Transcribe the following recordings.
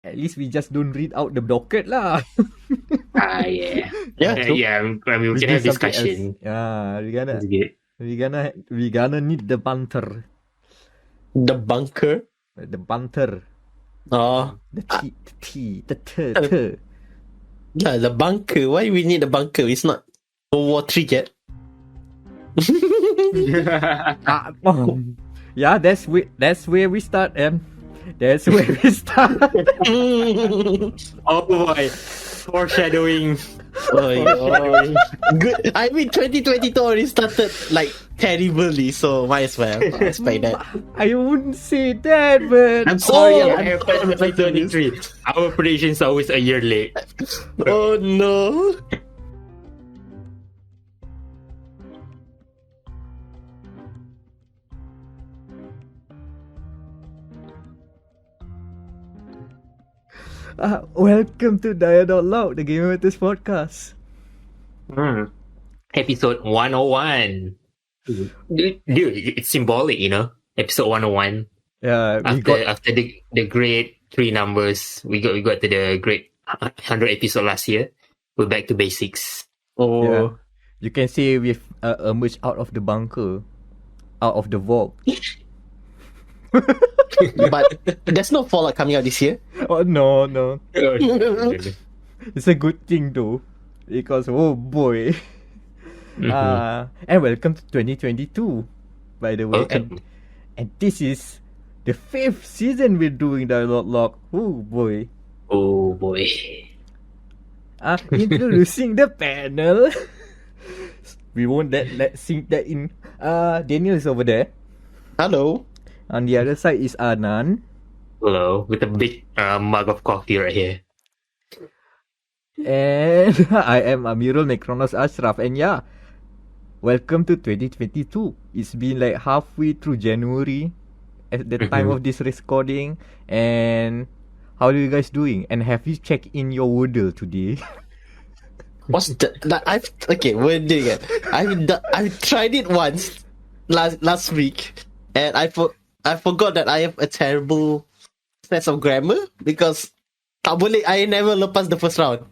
At least we just don't read out the docket lah. Yeah. Yeah, true. Yeah, I mean, we can do have something discussion. else. Yeah, That's good. we gonna need the banter. The bunker. The banter. Oh, The t. yeah, the bunker. Why we need the bunker? It's not World War III yet. Yeah, that's where we start, That's where we start. Oh boy, foreshadowing. Oh, good. I mean, 2022 already started like terribly, so might as well expect that. I wouldn't say that, but I'm sorry, Oh, I'm 2023. Our predictions are always a year late. Oh no. welcome to dia.log, the Game Matters podcast. Episode 101. Dude, it's symbolic, Episode 101. Yeah, After the great 3 numbers, we got to the great 100 episode last year. We're back to basics. Oh. Yeah. You can say we've emerged out of the bunker, out of the vault. But there's no Fallout coming out this year. Oh no. Oh, It's a good thing though, because oh boy. And welcome to 2022, by the way. Welcome. And this is the 5th season we're doing dia.log. Oh boy. Oh boy. Introducing the panel. We won't let sink that in. Daniel is over there. Hello. On the other side is Anan. Hello, with a big mug of coffee right here. And I am Amirul Necronos Ashraf. And yeah, welcome to 2022. It's been like halfway through January at the time of this recording. And how are you guys doing? And have you checked in your Wordle today? What's the? We're doing it. I've tried it once last week, and I forgot that I have a terrible sense of grammar because I never lepas the first round.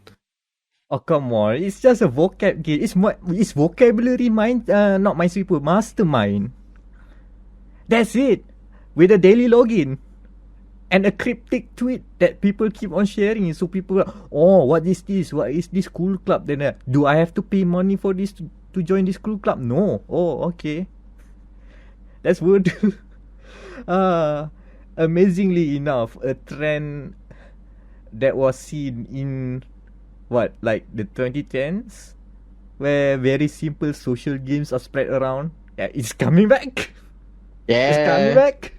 Oh come on! It's just a vocab game. It's vocabulary mind, not Minesweeper, mastermind. That's it. With a daily login and a cryptic tweet that people keep on sharing. So people are, oh, what is this? What is this cool club? Then do I have to pay money for this to join this cool club? No. Oh, okay. That's good. Amazingly enough, a trend that was seen in like the 2010s, where very simple social games are spread around. Yeah, it's coming back. Yeah, It's coming back.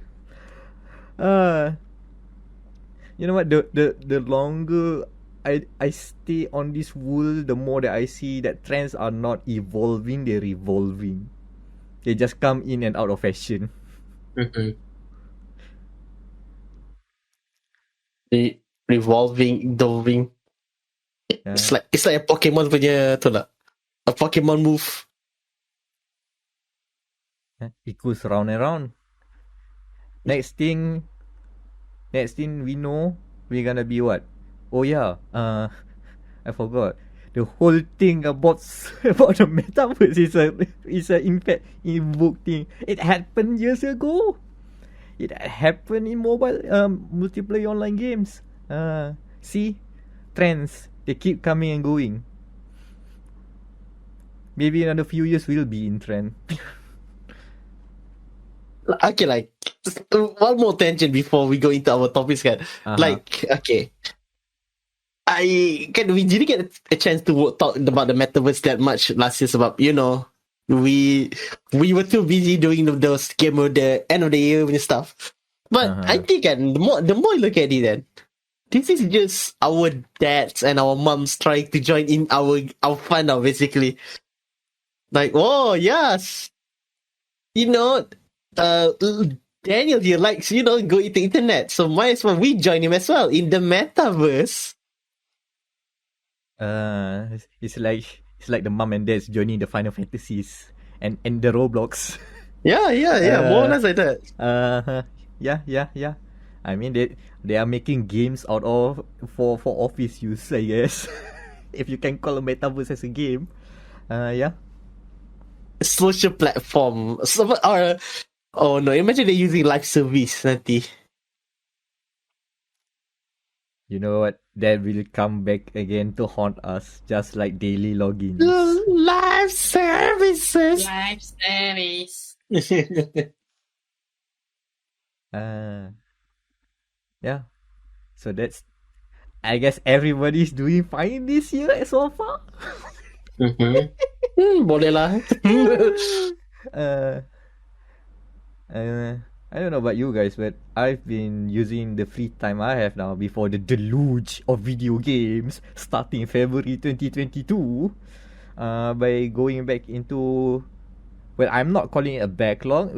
You know what? The longer I stay on this wool, the more that I see that trends are not evolving, they're revolving. They just come in and out of fashion. The revolving, doving. Yeah. It's like a Pokemon punya tu lah. A Pokemon move. It goes round and round. Next thing we know, we're gonna be what? Oh yeah, I forgot. The whole thing about the metaverse is a in fact invoked thing. It happened years ago. It happened in mobile multiplayer online games. See, trends, they keep coming and going. Maybe in another few years we'll be in trend. Okay, like one more tangent before we go into our topics, kan? Like, okay, we didn't get a chance to talk about the metaverse that much last year. About we were too busy doing those the end of the year and stuff. But I think the more you look at it, then this is just our dads and our moms trying to join in our fun now, basically. Like, oh yes, Daniel here likes, go into internet, so might as well we join him as well in the metaverse. It's like the mom and dads joining the Final Fantasies and the Roblox. Yeah, more or less like that. Yeah. I mean, they are making games out of for office use, I guess. If you can call a metaverse as a game. Yeah. Social platform. Oh no, imagine they're using live service nanti. You know what? That will come back again to haunt us, just like daily logins. Live services. Live service. Yeah. So that's, I guess everybody's doing fine this year so far. Boleh lah. I don't know about you guys, but I've been using the free time I have now before the deluge of video games starting February 2022 by going back into, well, I'm not calling it a backlog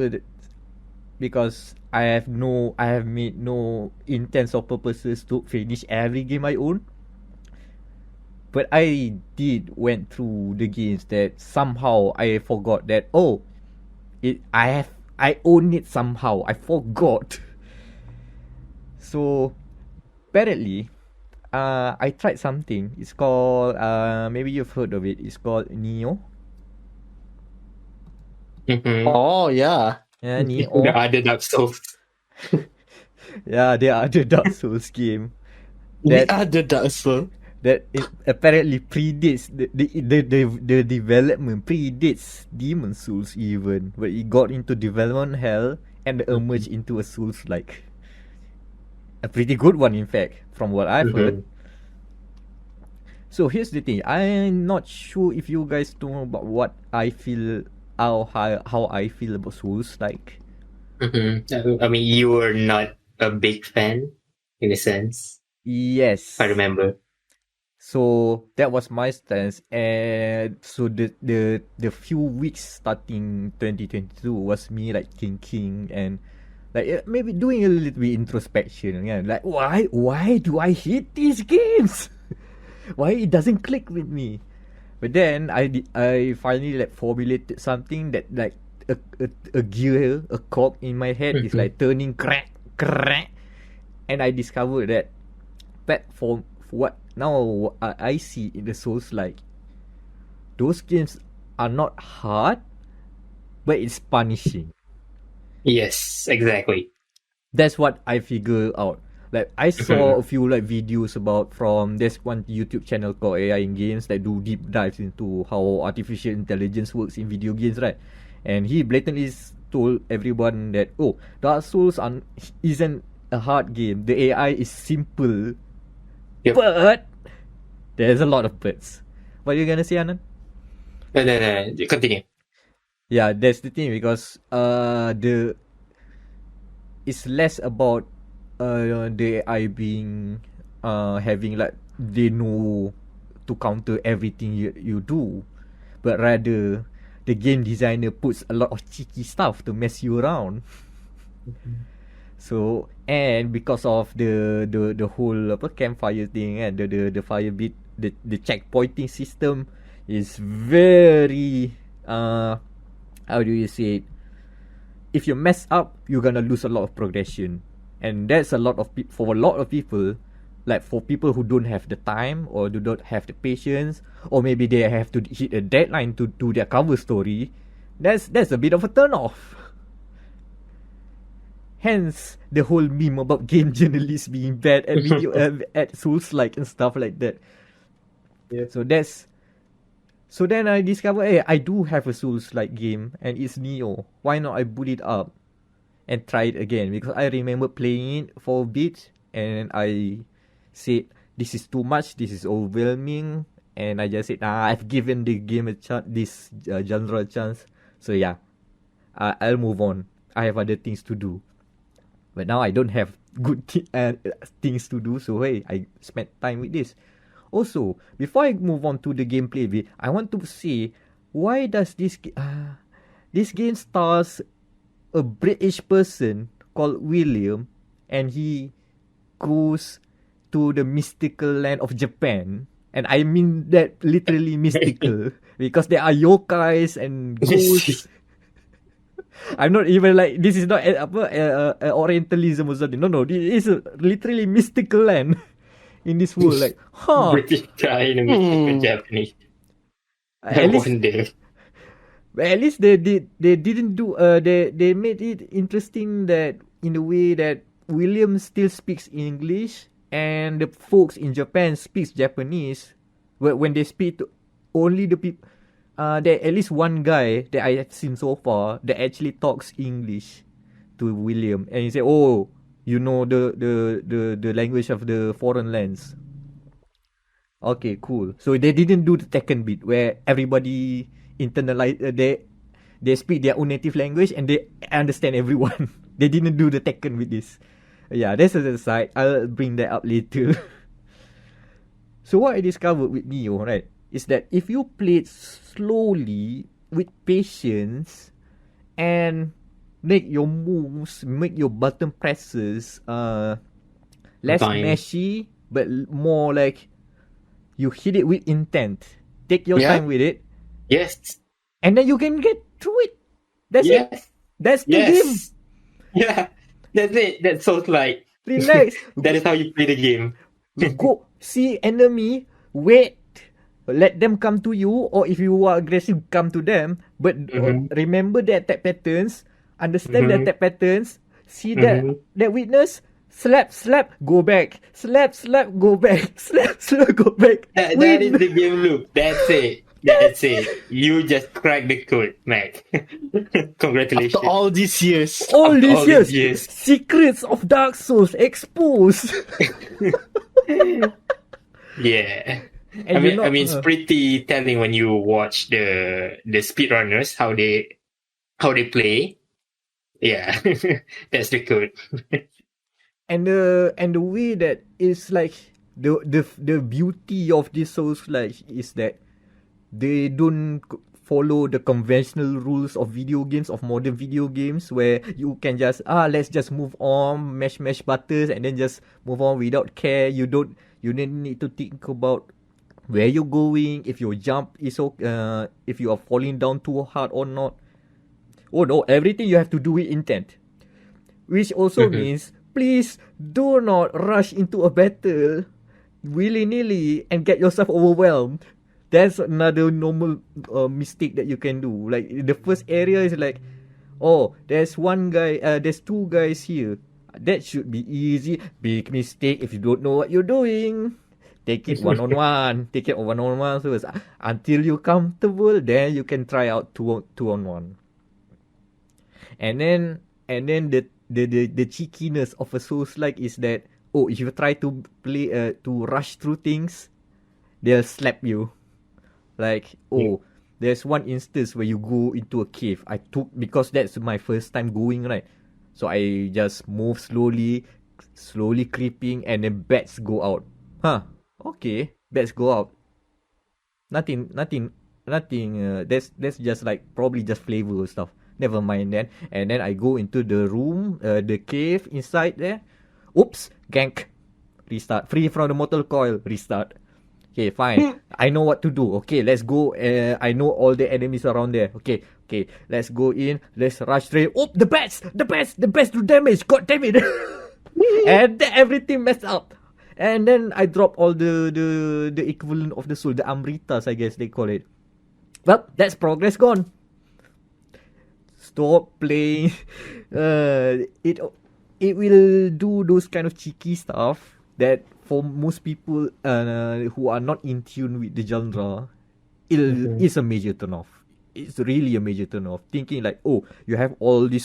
because I have made no intents or purposes to finish every game I own. But I went through the games that somehow I forgot that I own it somehow. I forgot. So apparently, I tried something. It's called maybe you've heard of it. It's called Nioh. Oh yeah. Yeah, Nioh. The other Dark Souls. Yeah, the other Dark Souls game. The other Dark Souls. That it apparently predates the development predates Demon Souls even, but it got into development hell and emerged into a Souls-like. A pretty good one, in fact, from what I've heard. So here's the thing: I'm not sure if you guys know about what I feel, how I feel about Souls-like. I mean, you were not a big fan, in a sense. Yes, I remember. So that was my stance, and so the few weeks starting 2022 was me like thinking and like maybe doing a little bit introspection, yeah, like why do I hate these games? Why it doesn't click with me? But then I finally like formulated something that like a gear, a cog in my head is like turning crack, and I discovered that for what now I see in the Souls, like those games are not hard, but it's punishing. Yes, exactly. That's what I figure out. Like I saw a few like videos about from this one YouTube channel called AI in Games that do deep dives into how artificial intelligence works in video games, right? And he blatantly told everyone that Dark Souls isn't a hard game. The AI is simple. Yep. But there's a lot of buts. What are you gonna say, Anan? No, continue. Yeah, that's the thing, because it's less about the AI being having like they know to counter everything you do, but rather the game designer puts a lot of cheeky stuff to mess you around. So, and because of the whole campfire thing and the fire bit, the checkpointing system is very how do you say it? If you mess up, you're gonna lose a lot of progression, and that's a lot of for a lot of people. Like for people who don't have the time or do not have the patience, or maybe they have to hit a deadline to do their cover story, that's a bit of a turn off. Hence the whole meme about game journalists being bad at video at Souls-like and stuff like that. Yeah. So then I discovered, hey, I do have a Souls-like game, and it's Nioh. Why not I boot it up and try it again? Because I remember playing it for a bit, and I said, this is too much, this is overwhelming, and I just said, I've given the game a chance, this genre a chance. So yeah, I'll move on. I have other things to do. But now I don't have good things to do, so hey, I spent time with this. Also, before I move on to the gameplay bit, I want to say, why does this game stars a British person called William, and he goes to the mystical land of Japan, and I mean that literally mystical, because there are yokais and ghosts. I'm not even like, this is not Orientalism or something. No, this is literally mystical land in this world. Like, British guy in a mystical Japanese. I at least wonder. they didn't do they made it interesting that in the way that William still speaks English and the folks in Japan speaks Japanese. When they speak to only the people, there at least one guy that I have seen so far that actually talks English to William, and he said, "Oh, you know the language of the foreign lands." Okay, cool. So they didn't do the second bit where everybody internalize they speak their own native language and they understand everyone. They didn't do the Tekken with this. Yeah, that's the side. I'll bring that up later. So what I discovered with Nioh, right, is that if you play it slowly with patience and make your moves, make your button presses less Fine. meshy, but more like you hit it with intent. Take your time with it. Yes. And then you can get through it. That's Yes. it. That's the game. Yeah. That's it. That's so like. Relax. That is how you play the game. Go see enemy, wait, let them come to you, or if you are aggressive, come to them. But remember the attack patterns, understand the attack patterns, see that witness, slap, go back, slap, go back, slap, go back. That is the game loop. That's it. That's it. You just cracked the code, Meck. Congratulations. After all these years. All these years, years. secrets of Dark Souls exposed. Yeah. And I mean, it's pretty telling when you watch the speedrunners how they play. Yeah, that's the code. And the way that it's like the beauty of this Souls like is that they don't follow the conventional rules of video games, of modern video games, where you can just let's just move on, mash buttons, and then just move on without care. You don't need to think about where you're going, if your jump is if you are falling down too hard or not. Oh no, everything you have to do with intent, which also means please do not rush into a battle willy-nilly and get yourself overwhelmed. That's another normal mistake that you can do. Like the first area is like, oh, there's one guy, there's two guys here. That should be easy. Big mistake if you don't know what you're doing. Take it one-on-one. Take it one-on-one first. Until you're comfortable, then you can try out two-on-one. And then the cheekiness of a Souls-like is that, oh, if you try to play to rush through things, they'll slap you. Like, oh, there's one instance where you go into a cave. Because that's my first time going, right? So I just move slowly creeping, and then bats go out. Huh? Okay, bats go out. Nothing. That's just like probably just flavor or stuff. Never mind then. And then I go into the room, the cave inside there. Oops, gank. Restart. Free from the mortal coil. Restart. Okay, fine. I know what to do. Okay, let's go. I know all the enemies around there. Okay, let's go in. Let's rush straight. Oh, the bats do damage. God damn it. And everything messed up. And then I drop all the equivalent of the soul, the Amritas, I guess they call it. Well, that's progress gone. Stop playing. It will do those kind of cheeky stuff that for most people who are not in tune with the genre, it's a major turn off. It's really a major turn off. Thinking like, oh, you have all the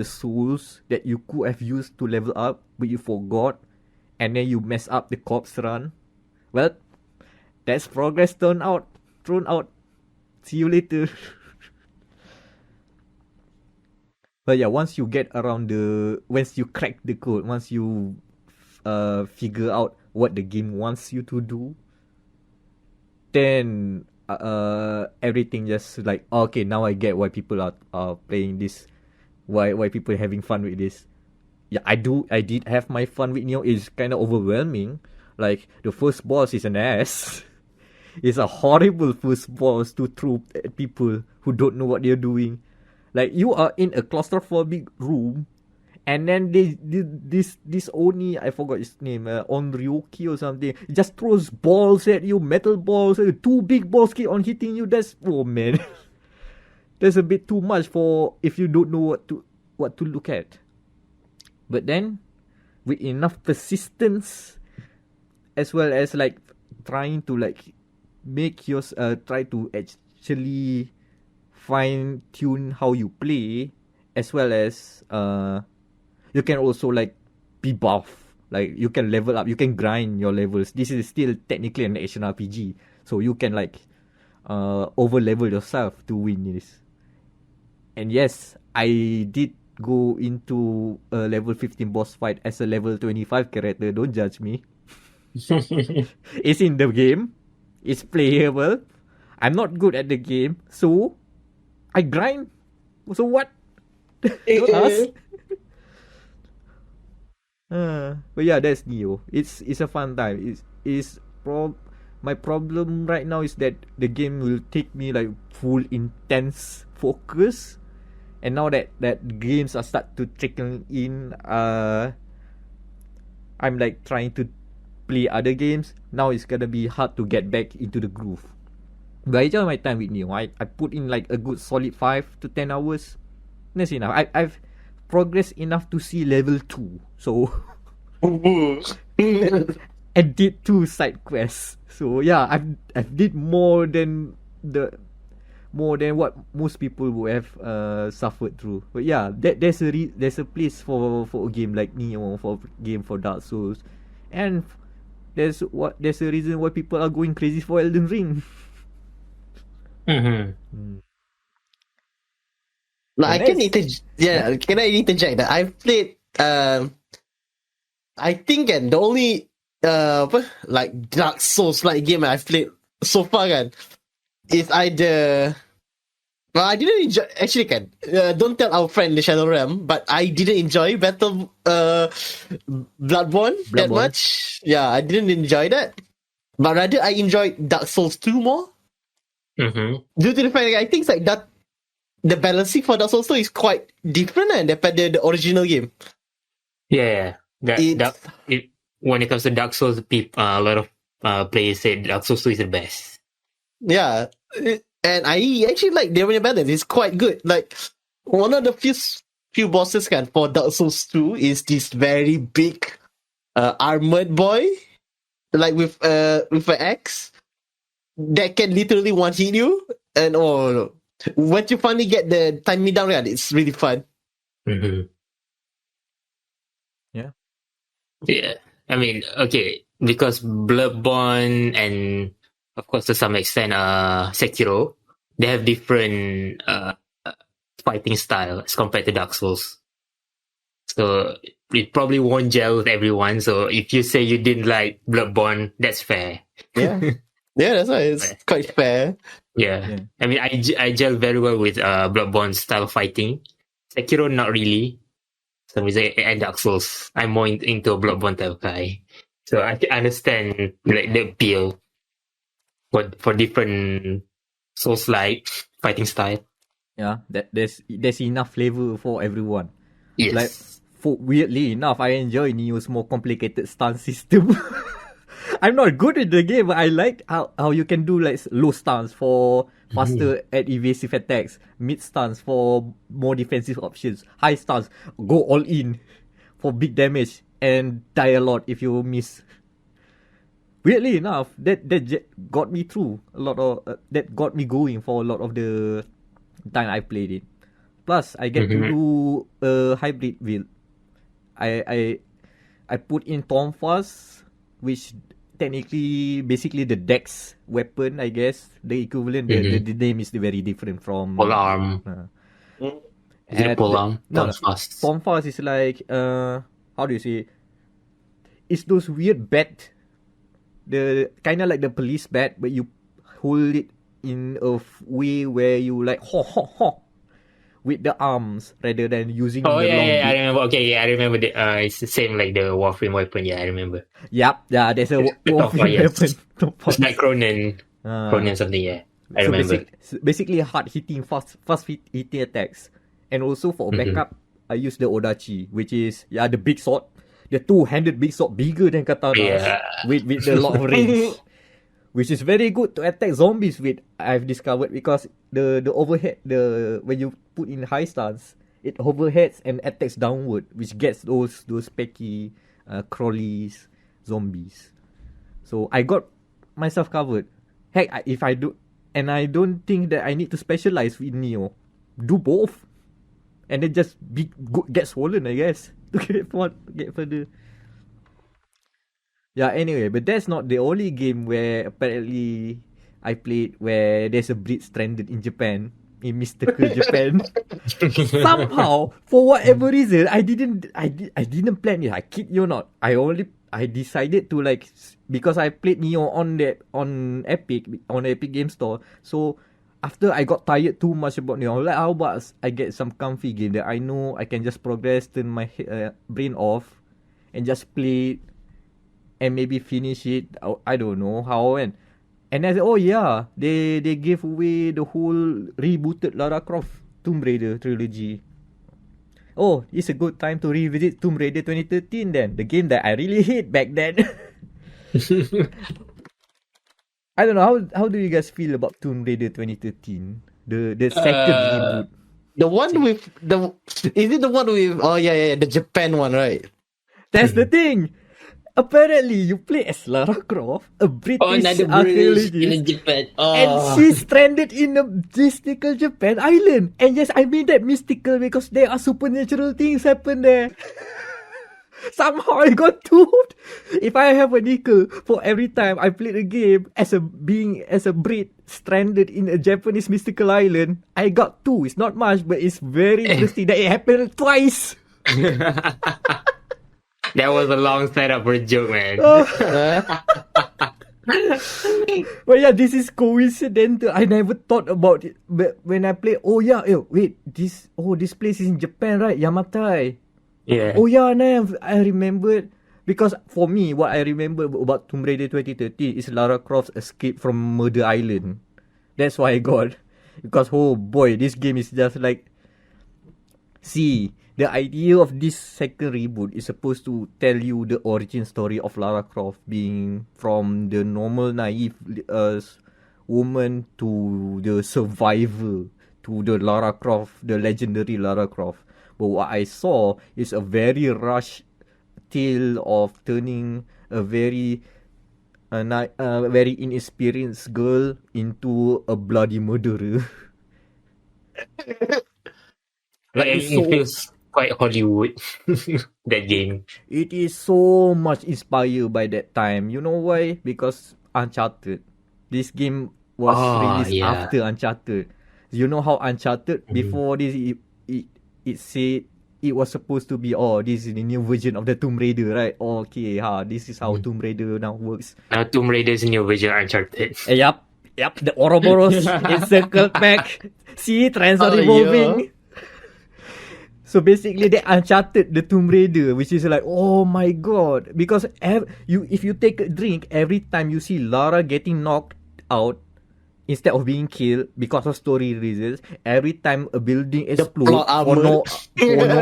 souls that you could have used to level up, but you forgot, and then you mess up the corpse run. Well, that's progress thrown out. See you later. But yeah, once you get around once you crack the code, once you figure out what the game wants you to do, then everything just like, okay, now I get why people are playing this, why people are having fun with this. Yeah, I did have my fun with Nioh. It's kind of overwhelming. Like the first boss is an ass. It's a horrible first boss to throw at people who don't know what they're doing. Like, you are in a claustrophobic room, and then this Oni, I forgot his name, Onryoki or something, just throws balls at you, metal balls, 2 big balls keep on hitting you. That's, oh man. That's a bit too much for if you don't know what to look at. But then, with enough persistence, as well as like trying to like make your try to actually fine tune how you play, as well as you can also like be buff, like you can level up, you can grind your levels. This is still technically an action RPG, so you can like over level yourself to win this. And yes, I did go into a level 15 boss fight as a level 25 character. Don't judge me. It's in the game. It's playable. I'm not good at the game, so I grind. So what? Don't ask. But yeah, that's Nioh. It's a fun time. My problem right now is that the game will take me like full intense focus. And now that games are start to trickle in, I'm like trying to play other games. Now it's gonna be hard to get back into the groove. But I enjoy my time with Nioh. I put in like a good solid 5 to 10 hours. That's enough. I've progressed enough to see level 2. So I did 2 side quests. So yeah, I've did more than what most people would have suffered through. But yeah, there's a place for a game like Nioh, for a game for Dark Souls, and there's a reason why people are going crazy for Elden Ring. Like, can I interject that I've played I think the only like Dark Souls like game I've played so far is either, well, I didn't enjoy, actually don't tell our friend the Shadow Realm, but I didn't enjoy Bloodborne that much. Yeah, I didn't enjoy that, but rather I enjoyed Dark Souls 2 more. Due to the fact that I think it's like that the balancing for Dark Souls 2 is quite different daripada the original game. Yeah. When it comes to Dark Souls, a lot of players say Dark Souls 2 is the best. Yeah, and I actually like the balance. It's quite good. Like, one of the few bosses for Dark Souls 2 is this very big armored boy, like with an axe that can literally one hit you. And when you finally get the timing down, it's really fun. Yeah. I mean, okay, because Bloodborne and of course to some extent Sekiro, they have different fighting style as compared to Dark Souls. So it probably won't gel with everyone. So if you say you didn't like Bloodborne, that's fair. Yeah. Yeah, that's why it's quite fair. Yeah. I mean, I gel very well with Bloodborne style fighting. Sekiro, not really. Some reason, and Dark Souls, I'm more into Bloodborne type guy. So I can understand like the appeal for different Souls-like fighting style. Yeah, there's enough flavor for everyone. Yes. Like, weirdly enough, I enjoy Nioh's more complicated stance system. I'm not good at the game, but I like how you can do like low stance for faster and evasive attacks, mid stance for more defensive options, high stance, go all in for big damage and die a lot if you miss. Weirdly enough, that got me through a lot of that got me going for a lot of the time I played it. Plus, I get to do a hybrid build. I put in Tomfas, which technically basically the Dex weapon, I guess. The equivalent, the name is very different from Polearm. Is it Polearm? Tomfas. Tomfas is like how do you say? It's those weird bat, the kind of like the police bat, but you hold it in a way where you like with the arms rather than using the long I remember. Okay, I remember. It's the same like the Warframe weapon. Yeah, I remember. Yep, yeah, there's a Warframe weapon. It's like Cronen. Chronia something, yeah. I remember. Basically hard hitting, fast hitting attacks. And also for backup, I use the Odachi, which is the big sword. The two-handed big sword, bigger than katana, with a lot of range. Which is very good to attack zombies with, I've discovered, because the overhead, when you put in high stance, it overheads and attacks downward, which gets those pecky, crawlies, zombies. So I got myself covered. Heck, if I do, and I don't think that I need to specialize with Nioh. Do both, and then just get swollen, I guess, to get further. Yeah, anyway, but that's not the only game where apparently I played where there's a Brit stranded in Japan, in mystical Japan. Somehow, for whatever reason, I didn't plan it. I kid you not. I decided to, like, because I played Nioh on Epic Game Store. So after I got tired too much about Nioh, like, how about I get some comfy game that I know I can just progress, turn my brain off, and just play and maybe finish it. I don't know how. And I said, oh yeah, they gave away the whole rebooted Lara Croft Tomb Raider trilogy. Oh, it's a good time to revisit Tomb Raider 2013 then. The game that I really hate back then. I don't know, how do you guys feel about Tomb Raider 2013? The second reboot. The one with is it the one with the Japan one, right? That's the thing. Apparently, you play as Lara Croft, a British archaeologist, in Japan. and she's stranded in a mystical Japan island. And yes, I mean that mystical because there are supernatural things happen there. Somehow I got told if I have a nickel for every time I play the game as a Brit stranded in a Japanese mystical island, I got 2. It's not much, but it's very interesting that it happened twice. That was a long setup for a joke, man. But yeah, this is coincidental. I never thought about it. But when I play, this place is in Japan, right? Yamatai. Yeah. Oh yeah, I remembered. Because for me, what I remember about Tomb Raider 2013 is Lara Croft's escape from Murder Island. That's why I got. Because, oh boy, this game is just like... See, the idea of this second reboot is supposed to tell you the origin story of Lara Croft being from the normal naive woman to the survivor, to the Lara Croft, the legendary Lara Croft. But what I saw is a very rushed tale of turning a very inexperienced girl into a bloody murderer. Like, it feels quite Hollywood, that game. It is so much inspired by that time. You know why? Because Uncharted. This game was released after Uncharted. You know how Uncharted, before this, it said it was supposed to be, this is the new version of the Tomb Raider, right? Okay, this is how Tomb Raider now works. Now Tomb Raider is a new version of Uncharted. Yep, the Ouroboros is circled back. See, trends are evolving. Yeah. So basically, they Uncharted the Tomb Raider, which is like, oh my god. Because if you take a drink, every time you see Lara getting knocked out, instead of being killed because of story reasons, every time a building explodes for no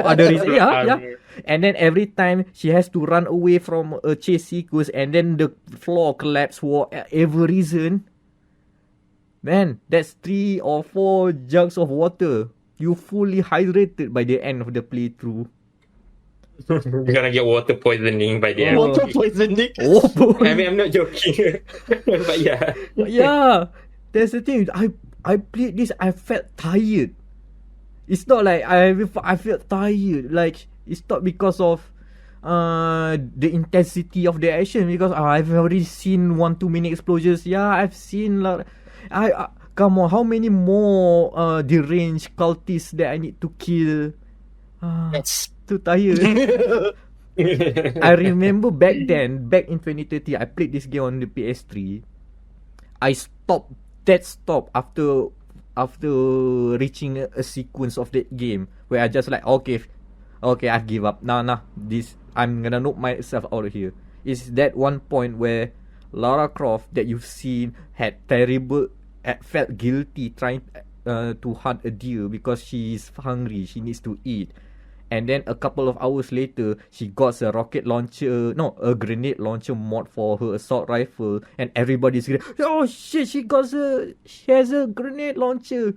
other reason. Yeah. And then every time she has to run away from a chase sequence and then the floor collapses for every reason. Man, that's 3 or 4 jugs of water. You fully hydrated by the end of the playthrough. You're gonna get water poisoning by the end. Water poisoning? Oh, boy. I mean, I'm not joking. But yeah. Yeah. That's the thing. I played this. I felt tired. It's not like I felt tired. Like, it's not because of the intensity of the action. Because I've already seen 1-2 minute explosions. Yeah, I've seen come on, how many more deranged cultists that I need to kill? That's too tired. I remember back in 2030, I played this game on the PS3. I stopped after reaching a sequence of that game where I just like, okay, I give up. Nah, this, I'm gonna knock myself out of here. It's that one point where Lara Croft that you've seen felt guilty trying to hunt a deer because she's hungry, she needs to eat. And then a couple of hours later, she got a grenade launcher mod for her assault rifle, and everybody's going, oh shit, she has a grenade launcher.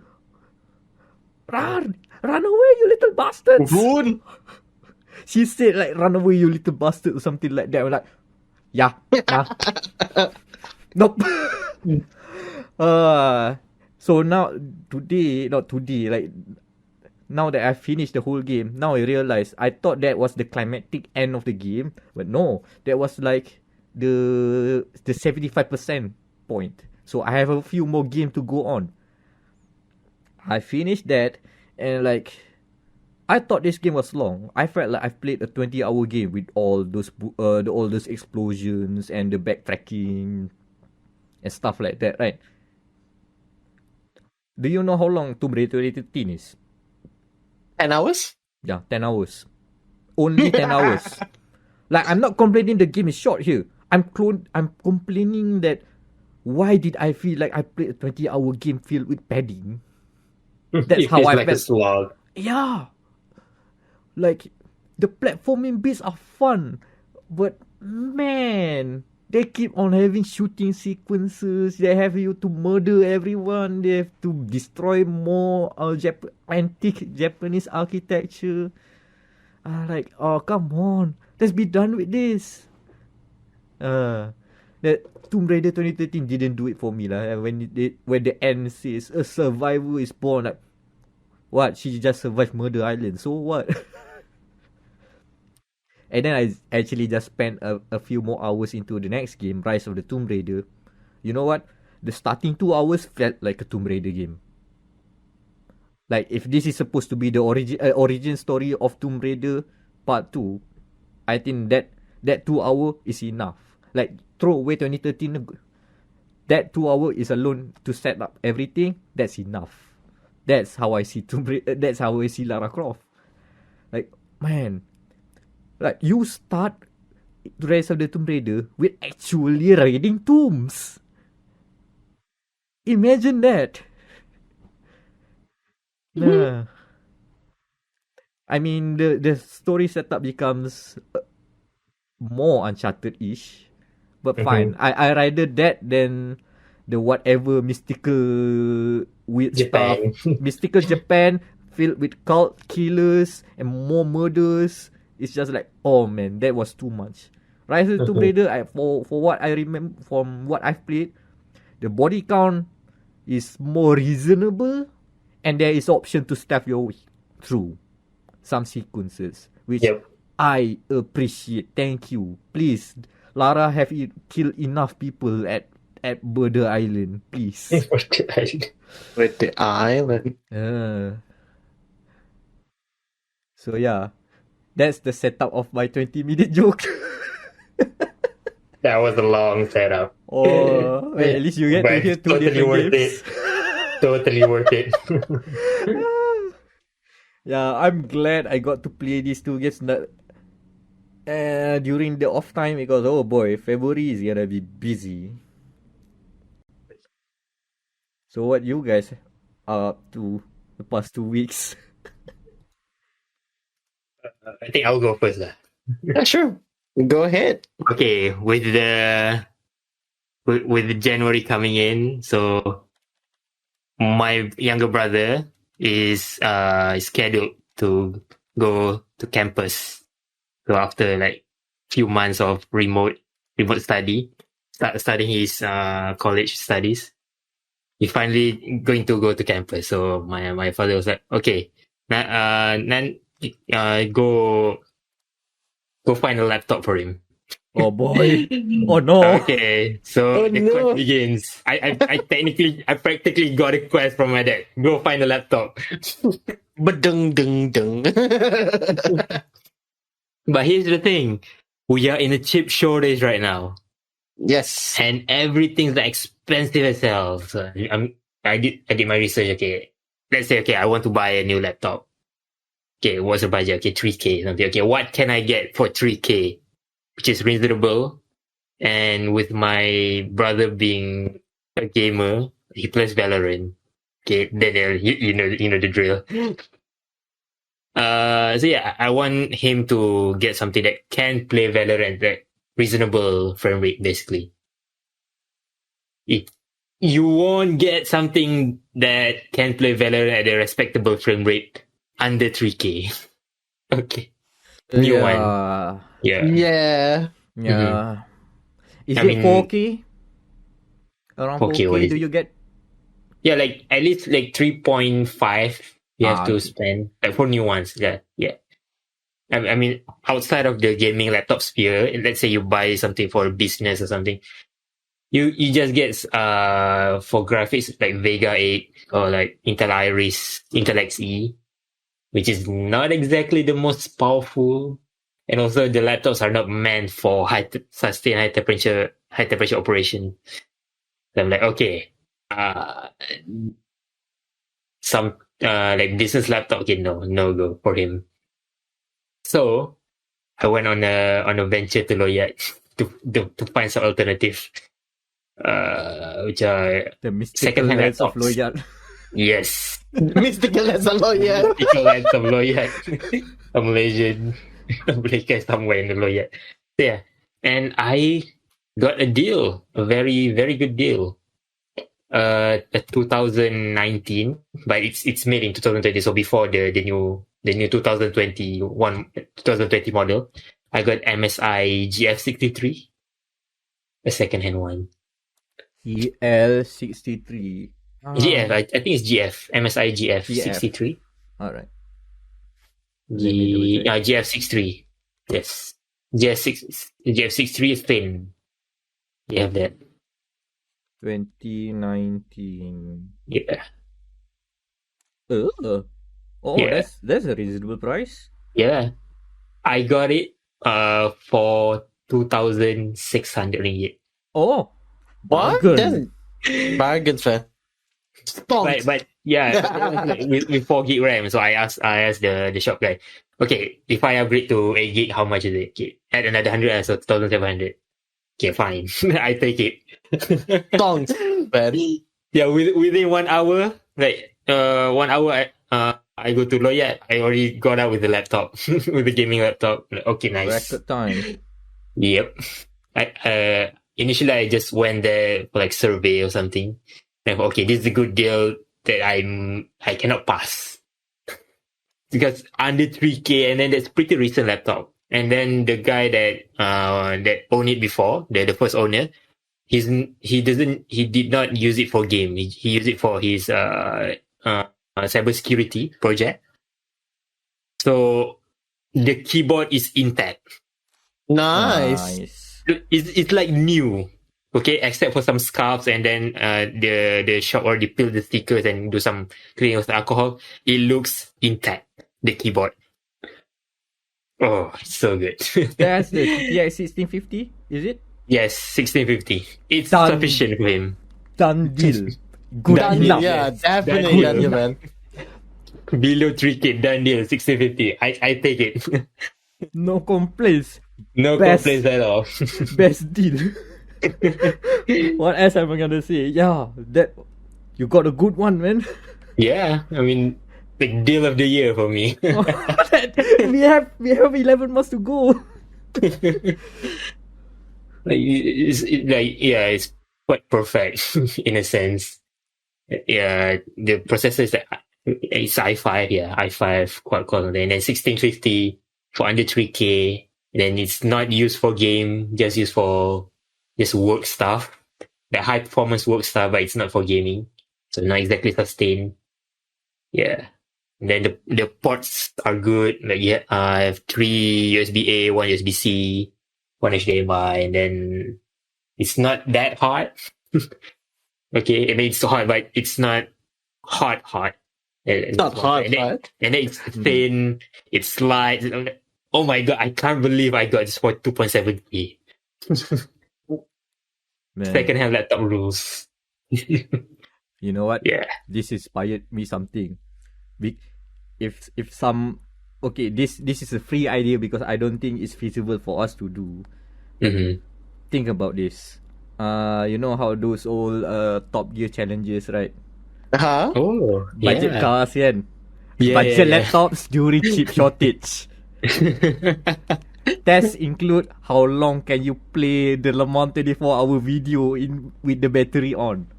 Run away, you little bastards. Run. She said like, run away, you little bastard, or something like that. I'm like, yeah, nah. Nope. So now now that I finished the whole game, now I realize I thought that was the climactic end of the game, but no, that was like the 75% point. So I have a few more games to go on. I finished that, and like, I thought this game was long. I felt like I've played a 20-hour game with all those explosions and the backtracking and stuff like that, right? Do you know how long Tomb Raider 2013 is? 10 hours? Yeah, 10 hours. Only 10 hours. Like, I'm not complaining the game is short here. I'm complaining that why did I feel like I played a 20-hour game filled with padding? That's how I like felt. a slog. Yeah. Like, the platforming bits are fun, but man, they keep on having shooting sequences. They have you to murder everyone. They have to destroy more antique Japanese architecture. Like, oh, come on. Let's be done with this. That Tomb Raider 2013 didn't do it for me. When the end says, a survivor is born. Like, what? She just survived Murder Island. So what? And then I actually just spent a few more hours into the next game, Rise of the Tomb Raider. You know what? The starting 2 hours felt like a Tomb Raider game. Like, if this is supposed to be the origin story of Tomb Raider Part 2, I think that 2 hour is enough. Like, throw away 2013. That 2 hour is alone to set up everything. That's enough. That's how I see Tomb Raider. That's how I see Lara Croft. Like, man. Like, you start the Rise of the Tomb Raider with actually raiding tombs. Imagine that. I mean, the story setup becomes more Uncharted-ish. But fine. I rather that than the whatever mystical weird Japan. stuff. Mystical Japan filled with cult killers and more murders. It's just like, oh man, that was too much. Rise of the Tomb Raider, for what I remember from what I've played, the body count is more reasonable, and there is option to step your way through some sequences, which I appreciate. Thank you. Please, Lara, have you killed enough people at Murder Island, please. Murder Island. So yeah. That's the setup of my 20-minute joke. That was a long setup. Oh, at least you get to hear two different games. Totally worth it. Yeah, I'm glad I got to play these two games during the off time because, oh boy, February is gonna be busy. So what you guys are up to the past 2 weeks? I think I'll go first. Yeah, sure. Go ahead. Okay, with January coming in, so my younger brother is scheduled to go to campus. So after like few months of remote studying his college studies, he finally going to go to campus. So my father was like, okay, Nan, go find a laptop for him. Oh boy! Oh no! Okay, so the quest begins. I practically got a quest from my dad. Go find a laptop. Ba-dung dung dung. But here's the thing: we are in a chip shortage right now. Yes, and everything's like expensive as hell. So I did my research. Okay, let's say I want to buy a new laptop. Okay, what's the budget? Okay, 3K. Okay, what can I get for 3K? Which is reasonable and with my brother being a gamer, he plays Valorant. Okay, Daniel, you know the drill. So yeah, I want him to get something that can play Valorant at reasonable frame rate, basically. You won't get something that can play Valorant at a respectable frame rate under 3K. Okay. New one. Yeah. Yeah. Yeah. Is I it mean, 4K? Around 4K, what 4K, is do it? you get? Yeah, like at least like 3.5 you have to Okay. spend like for new ones. Yeah. Yeah. I mean, outside of the gaming laptop sphere, let's say you buy something for business or something, you just get for graphics like Vega 8 or like Intel Iris, Intel Xe, which is not exactly the most powerful. And also the laptops are not meant for sustain high temperature operation. So I'm like, okay, some like business laptop, okay, no go for him. So I went on a venture to Loyat to find some alternative, which are The mystical second-hand lands of laptops. Loyal. Yes, Mystical as a lawyer. mystical lands of Loyat, a Malaysian Malaysia somewhere in the Loyat. Yeah, and I got a deal, a very very good deal. A 2019, but it's made in 2020, so before the new 2020 model. I got MSI GF63, a second hand one. EL63. GF, I think it's GF, MSI GF63. Alright. Let me double check. GF63. Yes. GF63 is thin. You have that. 2019. Yeah. Oh, Yeah. that's a reasonable price. Yeah. I got it for 2,600 ringgit. Oh, What? bargain. That's bargains, man. Stonks. But yeah, with 4 gig RAM. So I asked the shop guy, okay, if I upgrade to 8 gig, how much is it? Okay, add another 100, so 2,700. Okay, fine. I take it. Stonks, man. Yeah, within 1 hour, like 1 hour, I go to Loyat. I already got out with the laptop, with the gaming laptop. Like, okay, nice. Record time. Yep. Initially I just went there for like survey or something. And okay, this is a good deal that I cannot pass because under 3K, and then that's pretty recent laptop. And then the guy that owned it before, the first owner, he did not use it for game. He used it for his cybersecurity project. So the keyboard is intact. Nice. It's like new, okay, except for some scarves, and then the shop already peeled the stickers and do some cleaning with the alcohol. It looks intact, the keyboard. Oh, it's so good. That's the TTX 1650, is it? Yes, 1650. It's Done. sufficient for him. Done deal. Good Done enough. deal. Yeah, Yes. definitely Done done deal. deal, man. Below 3K, done deal, 1650. I take it. No complaints. No Best. complaints at all. Best deal. What else am I gonna say? Yeah, that you got a good one, man. Yeah, I mean, the deal of the year for me. we have 11 months to go. It's quite perfect in a sense. Yeah, the processor is it's i5, i5 quad core, and then 1650 for under 3K. And then it's not used for game, just used for just work stuff, the high performance work stuff, but it's not for gaming, so not exactly sustained. Yeah, and then the ports are good. Like I have 3 USB-A, 1 USB-C, 1 HDMI, and then it's not that hot. Okay, I mean it's hot, but it's not hot. It's not hard, right? And then it's thin. It slides. Oh my god! I can't believe I got this for 2.7K. Man, Second-hand laptop rules. you know what? Yeah. This inspired me something. If some okay, this is a free idea because I don't think it's feasible for us to do. Mm-hmm. think about this. You know how those old Top Gear challenges, right? Huh? Oh, Budget yeah. cars kan. Yeah, Budget yeah. laptops during chip shortage. Tests include how long can you play the Le Mans 24-hour video with the battery on.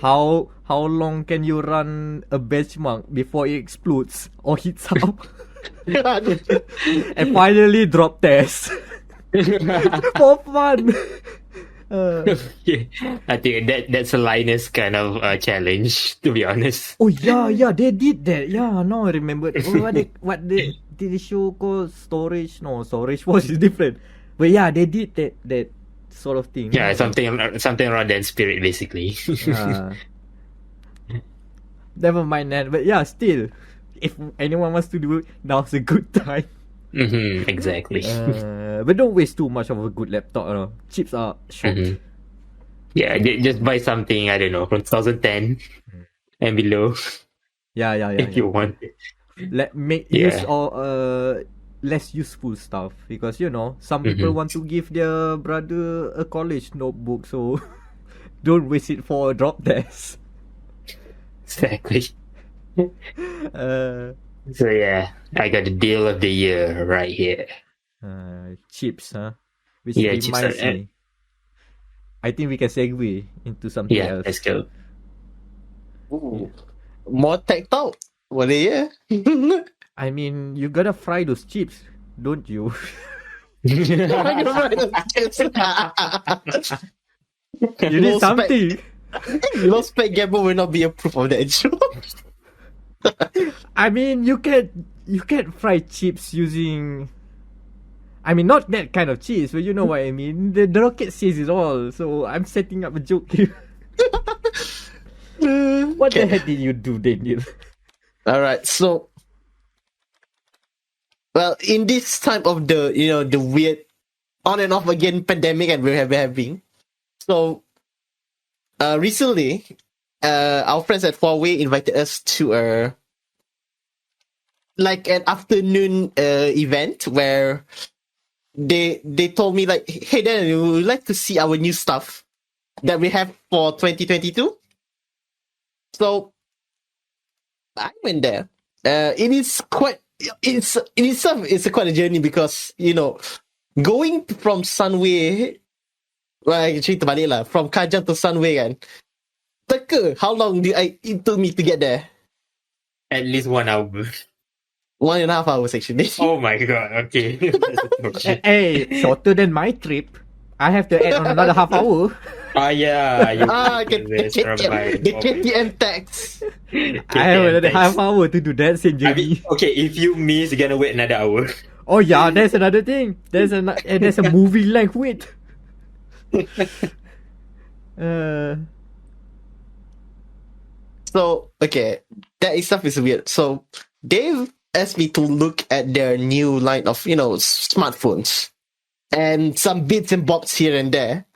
How long can you run a benchmark before it explodes or heats up? And finally drop test. For fun. Yeah. I think that's a Linus kind of challenge, to be honest. Oh yeah, they did that. Yeah, now I remember. What the TV show called Storage? No, Storage was different. But yeah, they did that sort of thing. Yeah, something around that spirit, basically. Never mind that. But yeah, still, if anyone wants to do it, now's a good time. Exactly. But don't waste too much of a good laptop. Chips are short. Yeah, just buy something, I don't know, from 2010 and below. Yeah. If you want it. Make use of less useful stuff, because some people want to give their brother a college notebook, so don't waste it for a drop test. Exactly. So yeah, I got the deal of the year right here. Chips, huh? Which Chips reminds me, I think we can segue into something else. Let's go. Ooh. More tech talk. What are you? I mean, you gotta fry those chips, don't you? You need something. Spec Gamble will not be a proof of that joke. I mean, you can fry chips using. I mean, not that kind of cheese, but you know what I mean. The rocket says it all, so I'm setting up a joke here. What the heck did you do, Daniel? Alright, so well, in this time of the weird on and off again pandemic and we're having, so recently our friends at Huawei invited us to an afternoon event where they told me like, hey Daniel, we would like to see our new stuff that we have for 2022. So I went there. It is quite. It's in itself. It's quite a journey because going from Sunway. Well, actually terbalik lah. From Kajang to Sunway kan. Teka, how long it took me to get there? At least 1 hour. 1.5 hours actually. Oh my god. Okay. Hey, shorter than my trip. I have to add on another half hour. Yeah. The KTM tax. I have another half hour to do that same journey. Okay, if you miss, you're gonna wait another hour. Oh yeah, that's another thing. There's a movie length wait. So okay, that stuff is weird. So Dave asked me to look at their new line of smartphones and some bits and bobs here and there.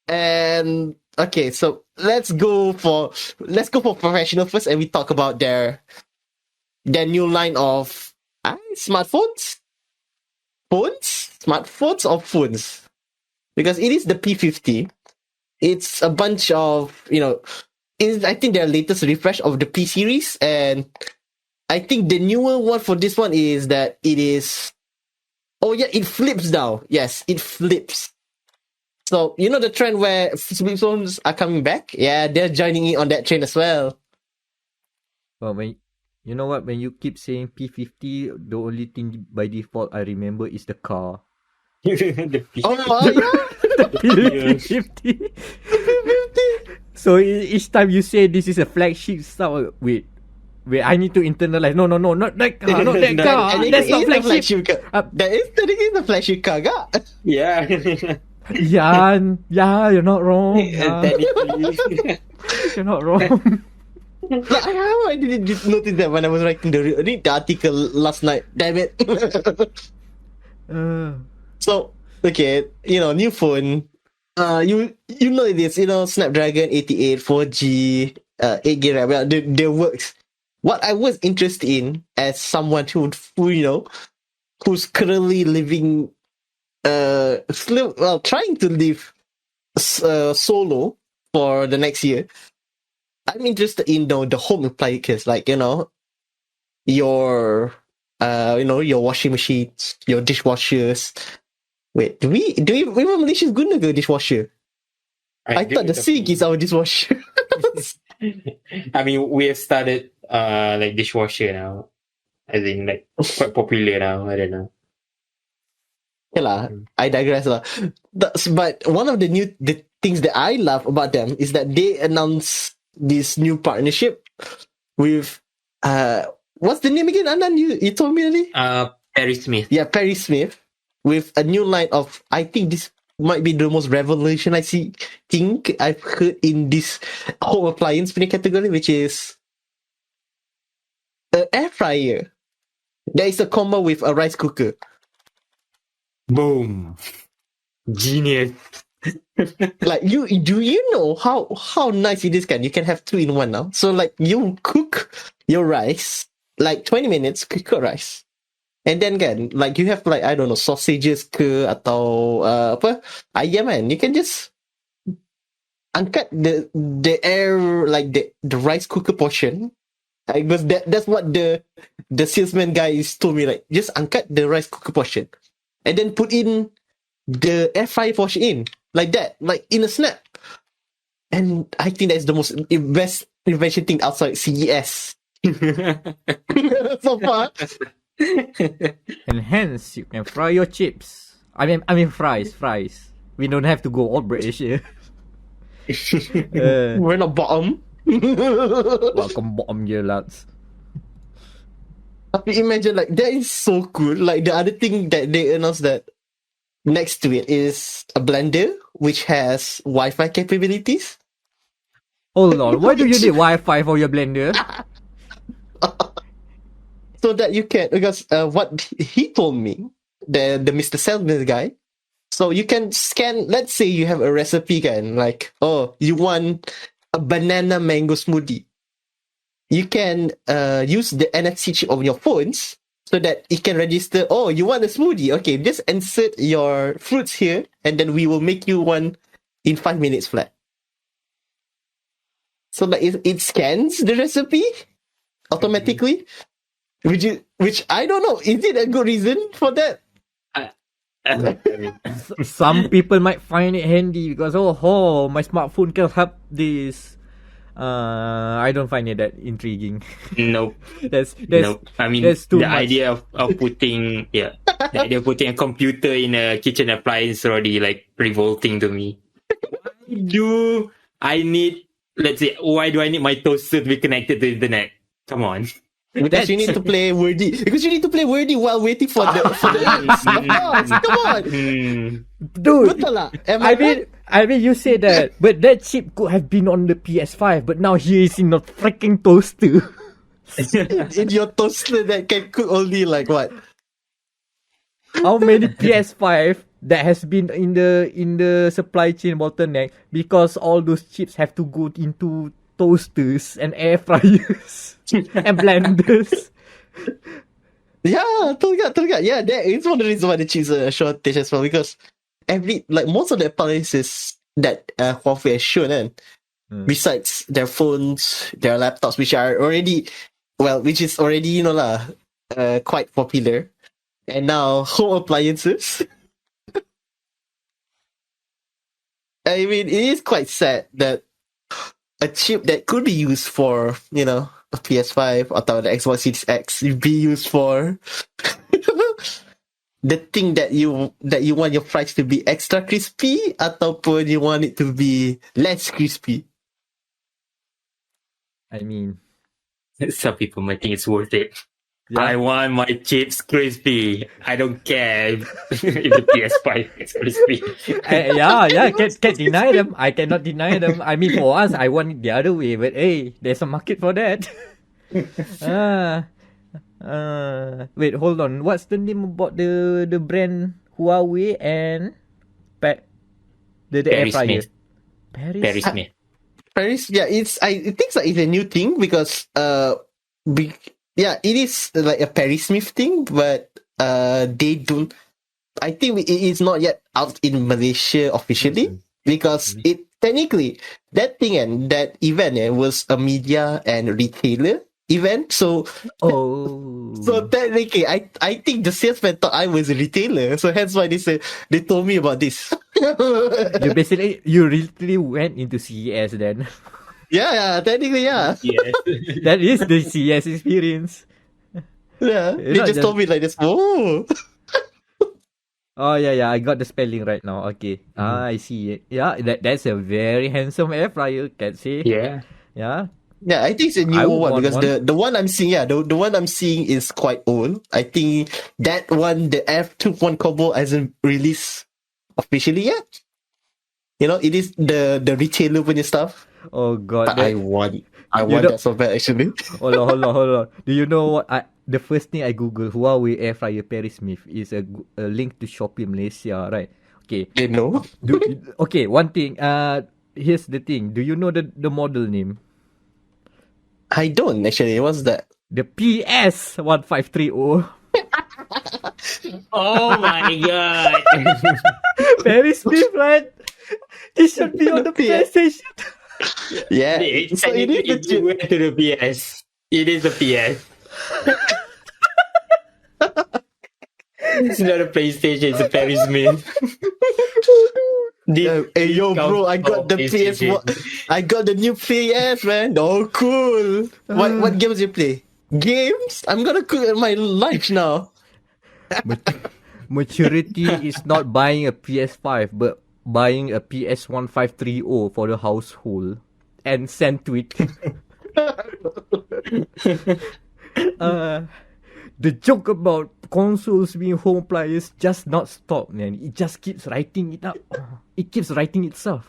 And okay, so let's go for professional first, and we talk about their new line of smartphones, smartphones or phones, because it is the P50. It's a bunch of I think their latest refresh of the P series, and I think the newer one for this one is that it is. Oh yeah, it flips now. Yes, it flips. So, the trend where flip phones are coming back? Yeah, they're joining in on that trend as well. Well, when you keep saying P50, the only thing by default I remember is the car. The P50. So each time you say this is a flagship stuff, wait, I need to internalize. No, not that car, not that car. That's not flagship. That is the flagship car, ga? Yeah. Yeah, you're not wrong. You're not wrong. How I didn't notice that when I was writing the article last night. Damn it. So okay, new phone. You know this, Snapdragon 88, 4G, 8GB RAM. Well, they works. What I was interested in as someone who's currently living trying to live solo for the next year, I'm interested in the home appliances, like your your washing machines, your dishwashers. Wait, do we even Malaysians guna ke dishwasher? I thought the sink is our dishwasher. I mean, we have started like dishwasher now. As in, like, quite popular now. I don't know. Okay lah, I digress lah. But one of the things that I love about them is that they announced this new partnership with what's the name again, Anan? You told me earlier? Perry Smith. Yeah, Perry Smith, with a new line of, I think this might be the most revolutionizing thing I've heard in this home appliance category, which is an air fryer. There is a combo with a rice cooker. Boom. Genius. Like, do you know how nice it is? You can have 2 in 1 now. So like, you cook your rice, like 20 minutes, cook your rice. And then like, you have, like, I don't know, sausages ke atau ayam kan. You can just angkat the air, like the rice cooker portion. Because that's what the salesman guy told me, like, just angkat the rice cooker portion and then put in the air fryer portion in, like that, like in a snap. And I think that's the best invention thing outside CES so far. And hence you can fry your chips. I mean fries. We don't have to go all British here. We're not bottom. Welcome bottom here, lads. Tapi imagine, like, that is so cool. Like, the other thing that they announced that next to it is a blender which has Wi-Fi capabilities. Hold on, why do you need Wi-Fi for your blender? So that you can, because what he told me, the Mr. Salesman guy, so you can scan, let's say you have a recipe, like, oh, you want a banana mango smoothie. You can use the NFC chip of your phones so that it can register, oh, you want a smoothie. Okay, just insert your fruits here and then we will make you one in 5 minutes flat. So like, it scans the recipe automatically, which I don't know, is it a good reason for that? Some people might find it handy because my smartphone can help this. I don't find it that intriguing. Nope. Nope. I mean, that's too the much. idea of putting the idea of putting a computer in a kitchen appliance already, like, revolting to me. Why do I need my toaster to be connected to the internet? Come on. Because you need to play Wordy. Because you need to play Wordy while waiting for the ads. Come on. Dude, Betul lah. I mean, you say that, but that chip could have been on the PS5, but now he is in a freaking toaster. in your toaster that can cook only, like, what? How many PS5 that has been in the supply chain bottleneck because all those chips have to go into toasters and air fryers and blenders. Yeah, totally. Yeah, that is one of the reasons why the chips are shortage as well, because most of the appliances that Huawei has shown, besides their phones, their laptops, which is already quite popular, and now home appliances. I mean, it is quite sad that a chip that could be used for, a PS5 or the Xbox Series X be used for the thing that you want your fries to be extra crispy, ataupun you want it to be less crispy. I mean, some people might think it's worth it. Yeah. I want my chips crispy. I don't care if the PS5 is crispy. Can't deny them. I cannot deny them. I mean, for us, I want it the other way. But hey, there's a market for that. Wait, hold on. What's the name about the brand Huawei and the air fryer? Perry Smith. Paris, yeah, it thinks like it's a new thing because it is like a Perry Smith thing, but they don't. I think it is not yet out in Malaysia officially because it technically that thing and that event was a media and retailer event. So technically, I think the salesman thought I was a retailer, so hence why they told me about this. You literally went into CES then. Yeah, technically, yeah. Yes. That is the CES experience. Yeah, they just told me like this. Oh. Oh yeah, I got the spelling right now. Okay, I see it. Yeah, that's a very handsome air fryer. Can say. Yeah. Yeah. Yeah, I think it's a I new would one want because one. the one I'm seeing, the one I'm seeing is quite old. I think that one, the F21 combo hasn't released officially yet. You know, it is the retailer punya stuff. Oh god, But I want that so bad actually. Hold on. Do you know what? The first thing I Google Huawei air fryer Perry Smith is a link to Shopee Malaysia, right? Okay. You know? Okay, one thing. Here's the thing. Do you know the model name? I don't actually. What's that? The PS1530. Oh my god. Perry Smith, right? It should be on the PS. PlayStation. Yeah. So it went to the PS. It is a PS. It's not a PlayStation, it's a Perry Smith. Hey yo, bro! I got the PS. I got the new PS, man. Oh, cool! What games you play? Games? I'm gonna cook my lunch now. Maturity is not buying a PS5, but buying a PS1530 for the household and send to it. The joke about consoles being home players just not stop, man. It just keeps writing it up. It keeps writing itself.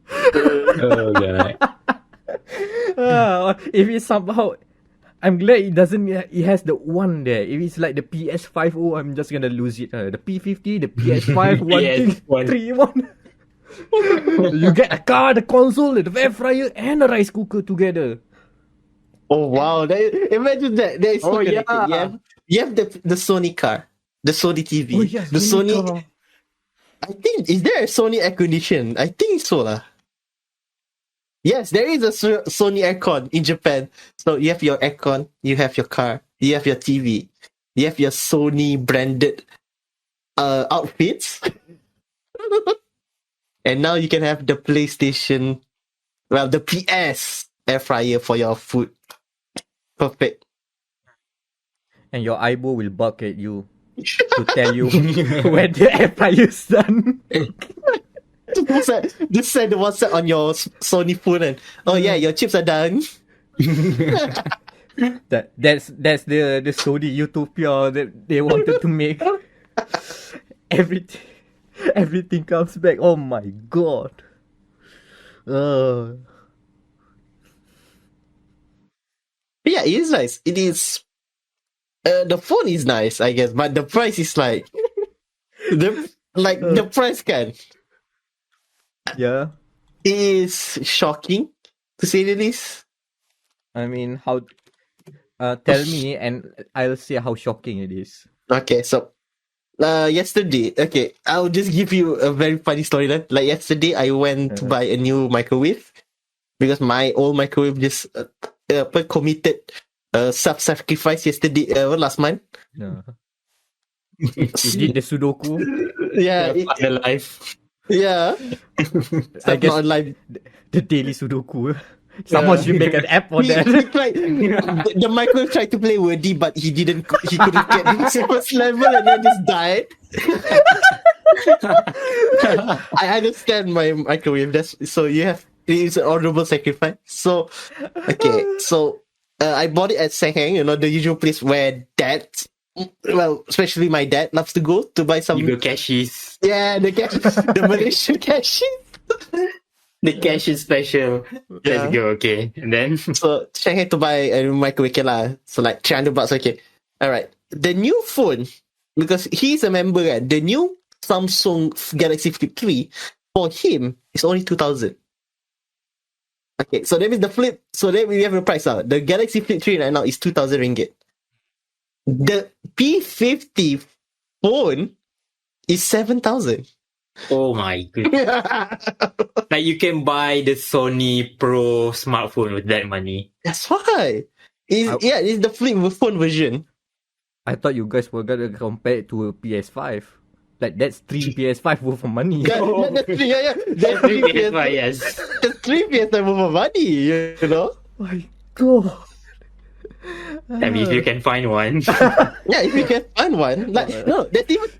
Oh god. If it's somehow, I'm glad it doesn't. It has the one there. If it's like the PS50, I'm just gonna lose it. The P50, the PS5, one thing, 3-1. You get a car, the console, the air fryer, and a rice cooker together. Oh wow! Imagine that. That is so connected. yeah. You have the Sony car, the Sony TV, Oh yes, the Sony. car. I think is there a Sony air condition? I think so lah. Yes, there is a Sony aircon in Japan. So you have your aircon, you have your car, you have your TV, you have your Sony branded outfits, and now you can have the PlayStation, well, the PS air fryer for your food. Perfect. And your eyeball will bark at you to tell you when the air fryer's done. Just send the WhatsApp on your Sony phone and yeah, your chips are done. That's the Sony Utopia that they wanted to make. Everything comes back. Oh my god. Yeah, it is nice. It is. The phone is nice, I guess, but the price is like the price Yeah. is shocking to say the least. I mean, how? Tell me, and I'll see how shocking it is. Okay, so yesterday, okay, I'll just give you a very funny story then. Like yesterday, I went to buy a new microwave because my old microwave just committed self-sacrifice yesterday, last month. Yeah. It did the Sudoku. Yeah, The life. yeah. I guess not alive. the daily Sudoku. Someone should make an app for that. He tried, the microwave tried to play wordy, but he couldn't get the first level and then just died. I understand my microwave. It's an honorable sacrifice. So, okay, so I bought it at Seng, the usual place where especially my dad loves to go to buy some. You go cashies. Yeah, the Malaysian cashies. The cash is special. Yeah. Let's go, okay. And then So Shanghai to buy a microwave lah. So like $300, okay. Alright. The new phone, because he's a member, the new Samsung Galaxy Flip 3 for him is only 2,000. Okay, so that means we have the price out. The Galaxy Flip 3 right now is 2,000 ringgit. The P50 phone is 7,000. Oh my goodness. Like you can buy the Sony Pro smartphone with that money. That's why. It's the flip phone version. I thought you guys were gonna compare it to a PS5. Like that's 3 PS5 worth of money. That's three, That's Three three PS5, PS5. yes. That's 3 PS5 worth of money, you know? My God. I mean, if you can find one. Yeah, if you can find one. Like, no,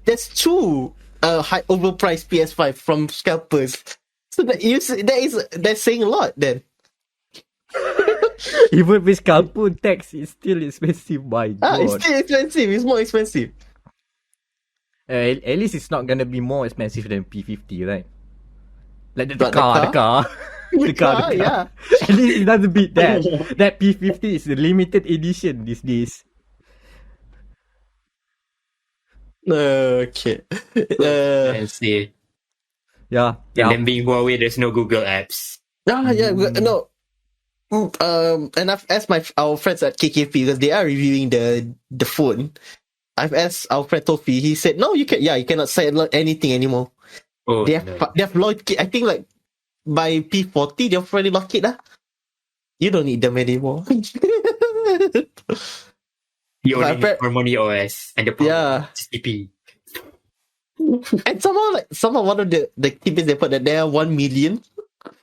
that's two high overpriced PS5 from scalpers. So that's saying a lot then. Even with scalper tax, it's still expensive. My God. It's still expensive. It's more expensive. At least it's not gonna be more expensive than P50, right? Like the But car. The car. Yeah. At least it doesn't beat that. That P50 is the limited edition these days. Okay. Let's see. Yeah. And then being Huawei, there's no Google apps. No. And I've asked our friends at KKP because they are reviewing the phone. I've asked our friend Tofi. He said, "No, you cannot sell anything anymore. Oh, They have locked it. I think like by P40 they've already locked it. You don't need them anymore." You only But need Harmony OS and the power CP. And somehow one of the tidbits they put that there are 1 million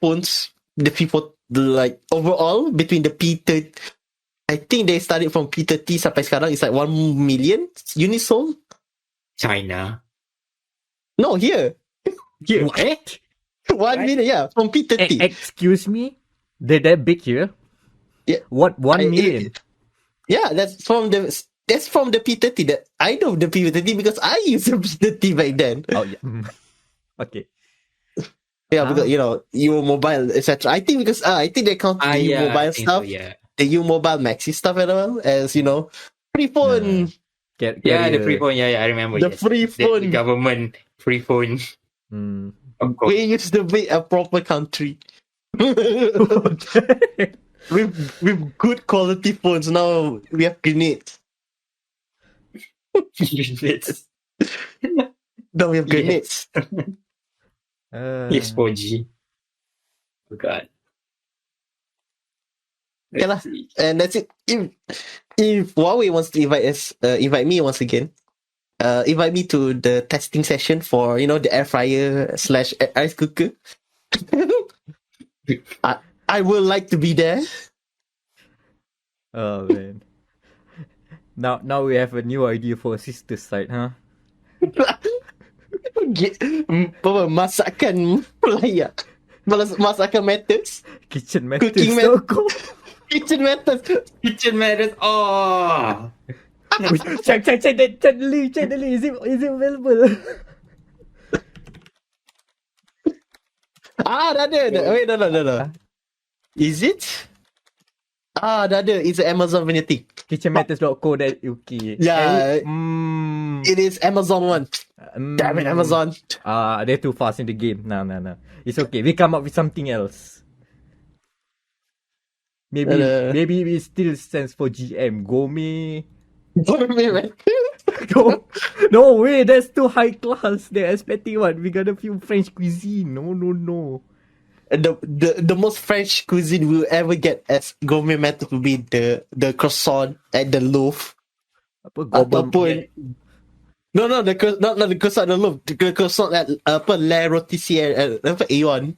phones. The people like overall between the P30. I think they started from P30 sampai sekarang. It's like 1 million units sold. China. No, here. What? 1 million, yeah, from P30. Excuse me? They're that big here? Yeah. What, 1 million? Yeah, that's from the P30. That I know the P30 because I used the P30 back then. Oh, yeah. Okay. Yeah, because you mobile, etc. I think because I think they count the mobile stuff, the mobile maxi stuff as well as free phone. The free phone. Yeah, I remember. The free phone. The government free phone. We used to be a proper country with good quality phones. Now we have grenades. Now we have grenades. It's 4G. Oh God. Okay lah. And that's it. If Huawei wants to invite me once again, invite me to the testing session for the air fryer / rice cooker. I would like to be there. Oh man. Now we have a new idea for a sister site, huh? Masakan Melayu. Masakan methods. Kitchen methods. Cooking methods. Kitchen methods. Kitchen methods. Oh. Check the link. Is it available? Dah ada. Wait, no. Is it? Dah ada. It's Amazon punya thing. kitchenmethods.co.uk. Yeah. It is Amazon one. Damn it, Amazon. They're too fast in the game. No. It's okay. We come up with something else. Maybe it still stands for GM. Gourmet. No way, that's too high class. They're expecting what? We got a few French cuisine. No. The most French cuisine we'll ever get as gourmet method will be the croissant and the loaf. Ataupun not the croissant, the loaf. The croissant at Le Rôtissier Aeon.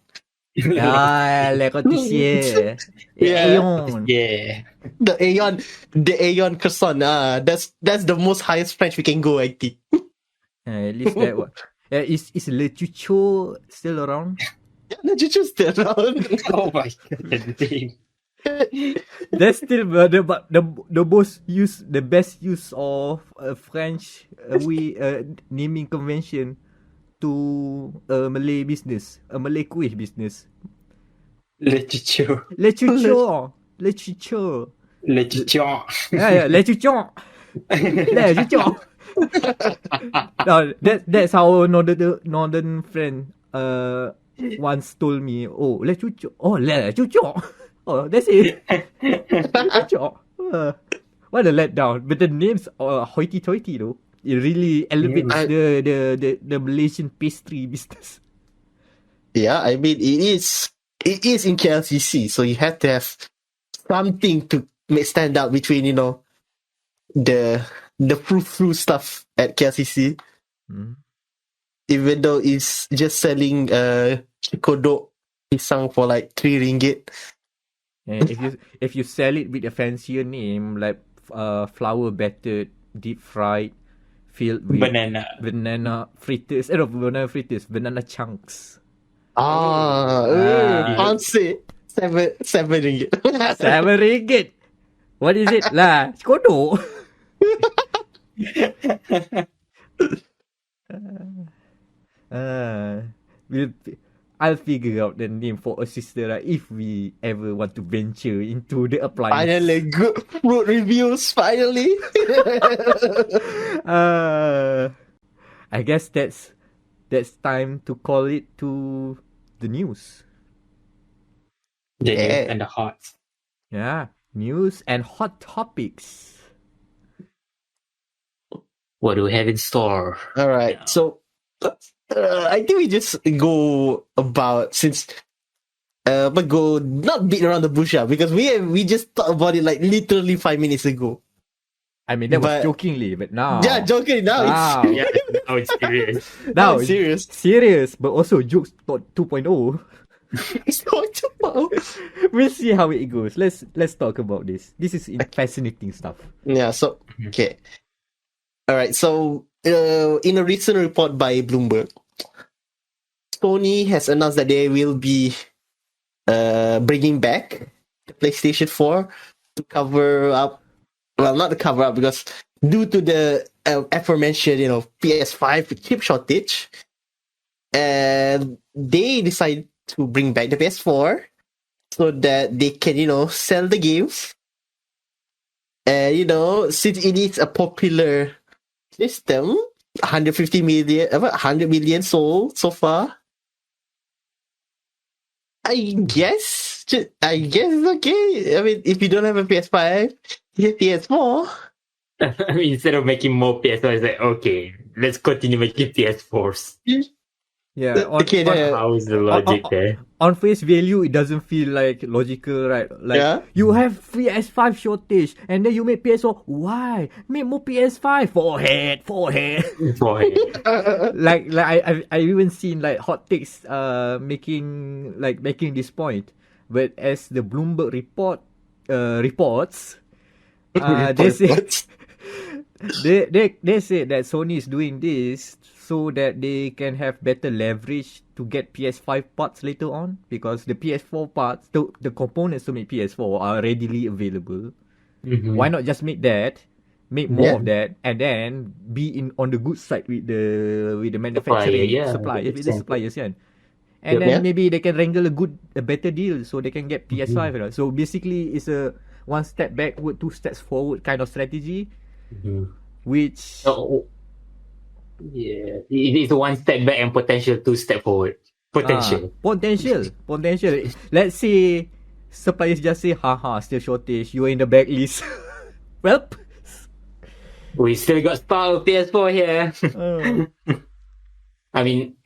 Le Rôtissier. Aeon. Yeah. The Aeon croissant. That's the most highest French we can go, I think. At least that one. Is Le Chucho still around? Yeah, Le Chucho's still around. Oh my God. That's still the best use of a French naming convention to a Malay business, a Malay kuih business. Le Chucho. Le Chucho. Yeah, Le Chucho. Le Chucho. No, that's how our northern friend once told me. Oh, Le Chucho. Oh, Le Chucho. Oh, that's it. Le Chucho. What a letdown. But the names are hoity-toity though. It really elevates the Malaysian pastry business. Yeah, I mean it is in KLCC, so you have to have something to make stand out between the frou stuff at KLCC. Even though it's just selling kodok pisang for like 3 ringgit. And if you sell it with a fancier name like flour battered, deep fried, filled with banana fritters, banana chunks. Fancy. 7 ringgit. 7 ringgit. What is it lah? Kodok. I'll figure out the name for a sister if we ever want to venture into the appliance. Finally, good fruit reviews. Finally. I guess that's time to call it to the news. The news and the hot. Yeah, news and hot topics. What do we have in store? All right, so I think we just go about but go not beat around the bush, because we just talked about it like literally 5 minutes ago. I mean that was jokingly, but now jokingly now it's serious. Now it's serious. Serious, but also jokes 2.0. It's not 2.0. We'll see how it goes. Let's talk about this. This is fascinating stuff. Yeah. So okay. All right. So in a recent report by Bloomberg, Sony has announced that they will be bringing back the PlayStation 4 to cover up. Well, not to cover up, because due to the aforementioned, PS5 chip shortage, and they decided to bring back the PS4 so that they can, sell the games. And since it is a popular system, 100 million sold so far. I guess it's okay. I mean, if you don't have a PS5, you have PS4. I mean, instead of making more PS4, it's like, okay, let's continue making PS4s. Yeah. How is the logic there? On face value, it doesn't feel like logical, right? Like you have PS5 shortage, and then you make PS4. Why? Make more PS5. Forehead. like I even seen like hot takes making this point, but as the Bloomberg reports, they say they say that Sony is doing this so that they can have better leverage to get PS5 parts later on, because the PS4 parts, the components to make PS4 are readily available. Why not just make more of that, and then be on the good side with the manufacturing suppliers, yeah. And then maybe they can wrangle a better deal so they can get PS5. So basically, it's a one step backward, 2 steps forward kind of strategy, which. Yeah, it is 1 step back and potential 2 step forward. Potential. Let's say suppliers just say, still shortage, you're in the backlist. Well, we still got stock of PS4 here. I mean,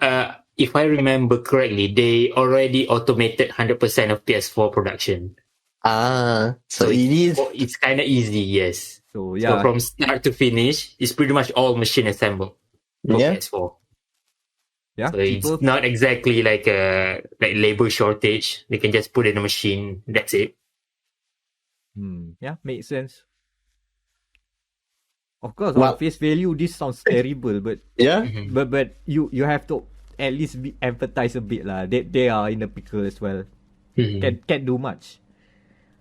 if I remember correctly, they already automated 100% of PS4 production. So it's kind of easy, yes. So from start to finish, it's pretty much all machine assembled. PS4. Yeah, so it's not exactly like a labor shortage. They can just put it in a machine. That's it. Yeah, makes sense. Of course, on face value, this sounds terrible, but but you have to at least empathize a bit lah. They are in the pickle as well. Can't do much.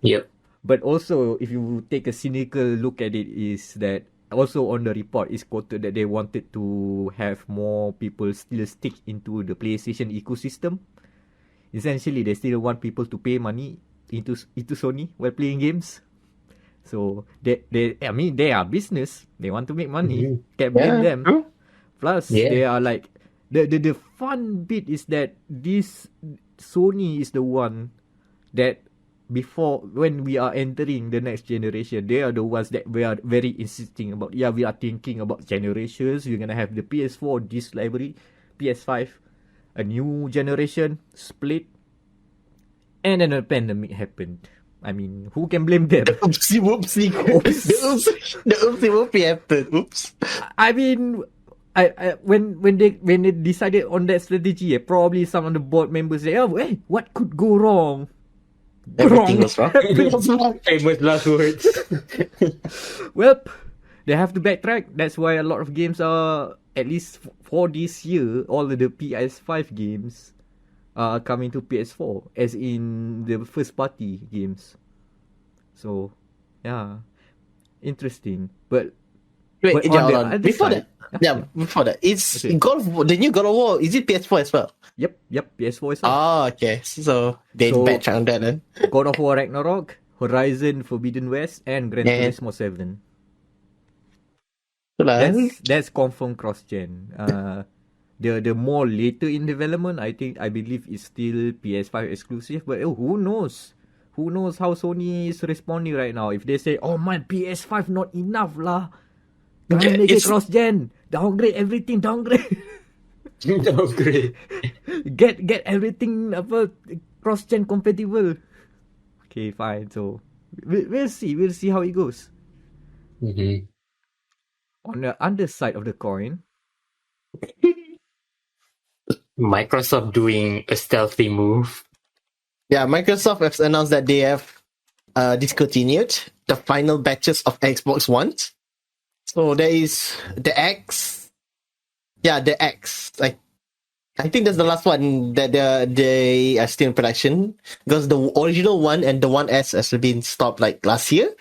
Yep. But also, if you take a cynical look at it, is that also on the report is quoted that they wanted to have more people still stick into the PlayStation ecosystem. Essentially, they still want people to pay money into Sony while playing games. So they are business. They want to make money. Can't blame them. Plus, they are like the fun bit is that this Sony is the one that before when we are entering the next generation, they are the ones that we are very insisting about. Yeah, we are thinking about generations. We're gonna have the PS4 disc library, PS5, a new generation split, and then a pandemic happened. I mean, who can blame them? Oopsie whoopsie. Oops. The oopsie whoopsie happened. Oops. I mean, when they decided on that strategy, probably some of the board members say, "Oh, hey, what could go wrong?" Everything was wrong. Famous last words. Well, they have to backtrack. That's why a lot of games are, at least for this year, all of the PS5 games are coming to PS4, as in the first party games. So, yeah, interesting. But Wait, on hold the on. other Before side- that, before that, it's Okay. the new God of War. Is it PS4 as well? Yep, PS4 as well. Oh, okay. So they So- backtrack on that then. God of War Ragnarok, Horizon Forbidden West, and Gran Yeah. Turismo 7. Itulah. That's confirmed cross-gen. The more later in development, I believe it's still PS5 exclusive. But who knows? Who knows how Sony is responding right now? If they say, "Oh man, PS5 not enough lah, can't make it It's- cross-gen, downgrade everything, downgrade." Downgrade. get everything cross-gen compatible. Okay, fine. So we'll see how it goes. Mm-hmm. On the underside of the coin, Microsoft doing a stealthy move. Yeah, Microsoft has announced that they have discontinued the final batches of Xbox One. So there is the X. Yeah, the X. I think that's the last one that they are still in production, because the original one and the One S has been stopped like last year.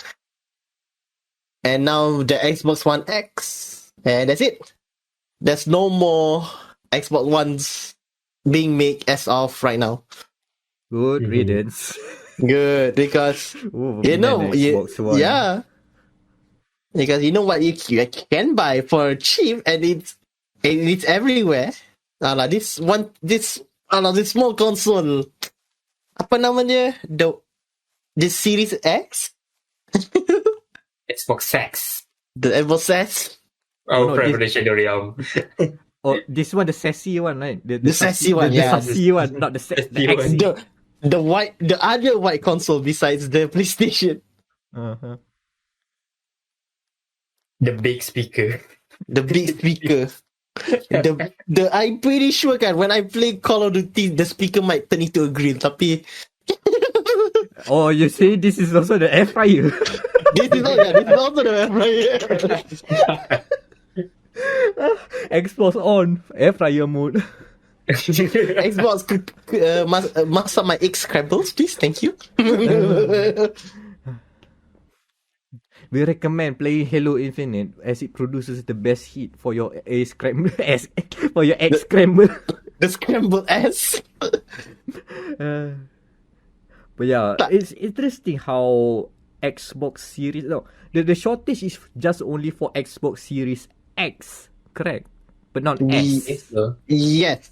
And now the Xbox One X, and that's it. There's no more Xbox Ones being made as of right now. good Mhm. riddance. Good, because Ooh, you know, man, Xbox One. yeah, because you know what you can buy for cheap, and it's everywhere. This small console, apa namanya, the Series X, Xbox Sex. the Xbox S, Oh, no, Revelation the Realm. Oh, this one, the sassy one, right? The sassy one, the yeah. sassy one, not the Sassy X. one. the other white console besides the PlayStation, Uh-huh. The big speaker. the big speaker. The I'm pretty sure kan, when I play Call of Duty, the speaker might turn into a grill. Tapi Oh, you say this is also the air fryer. this is also the Xbox on, air fryer mode. Xbox. Masak my egg scrambles, please. Thank you. We recommend playing Halo Infinite as it produces the best heat for your egg scramble. For your egg scramble. The scrambled ass. But yeah, it's interesting how Xbox Series. No, the shortage is just only for Xbox Series X, correct? But not S. Yes,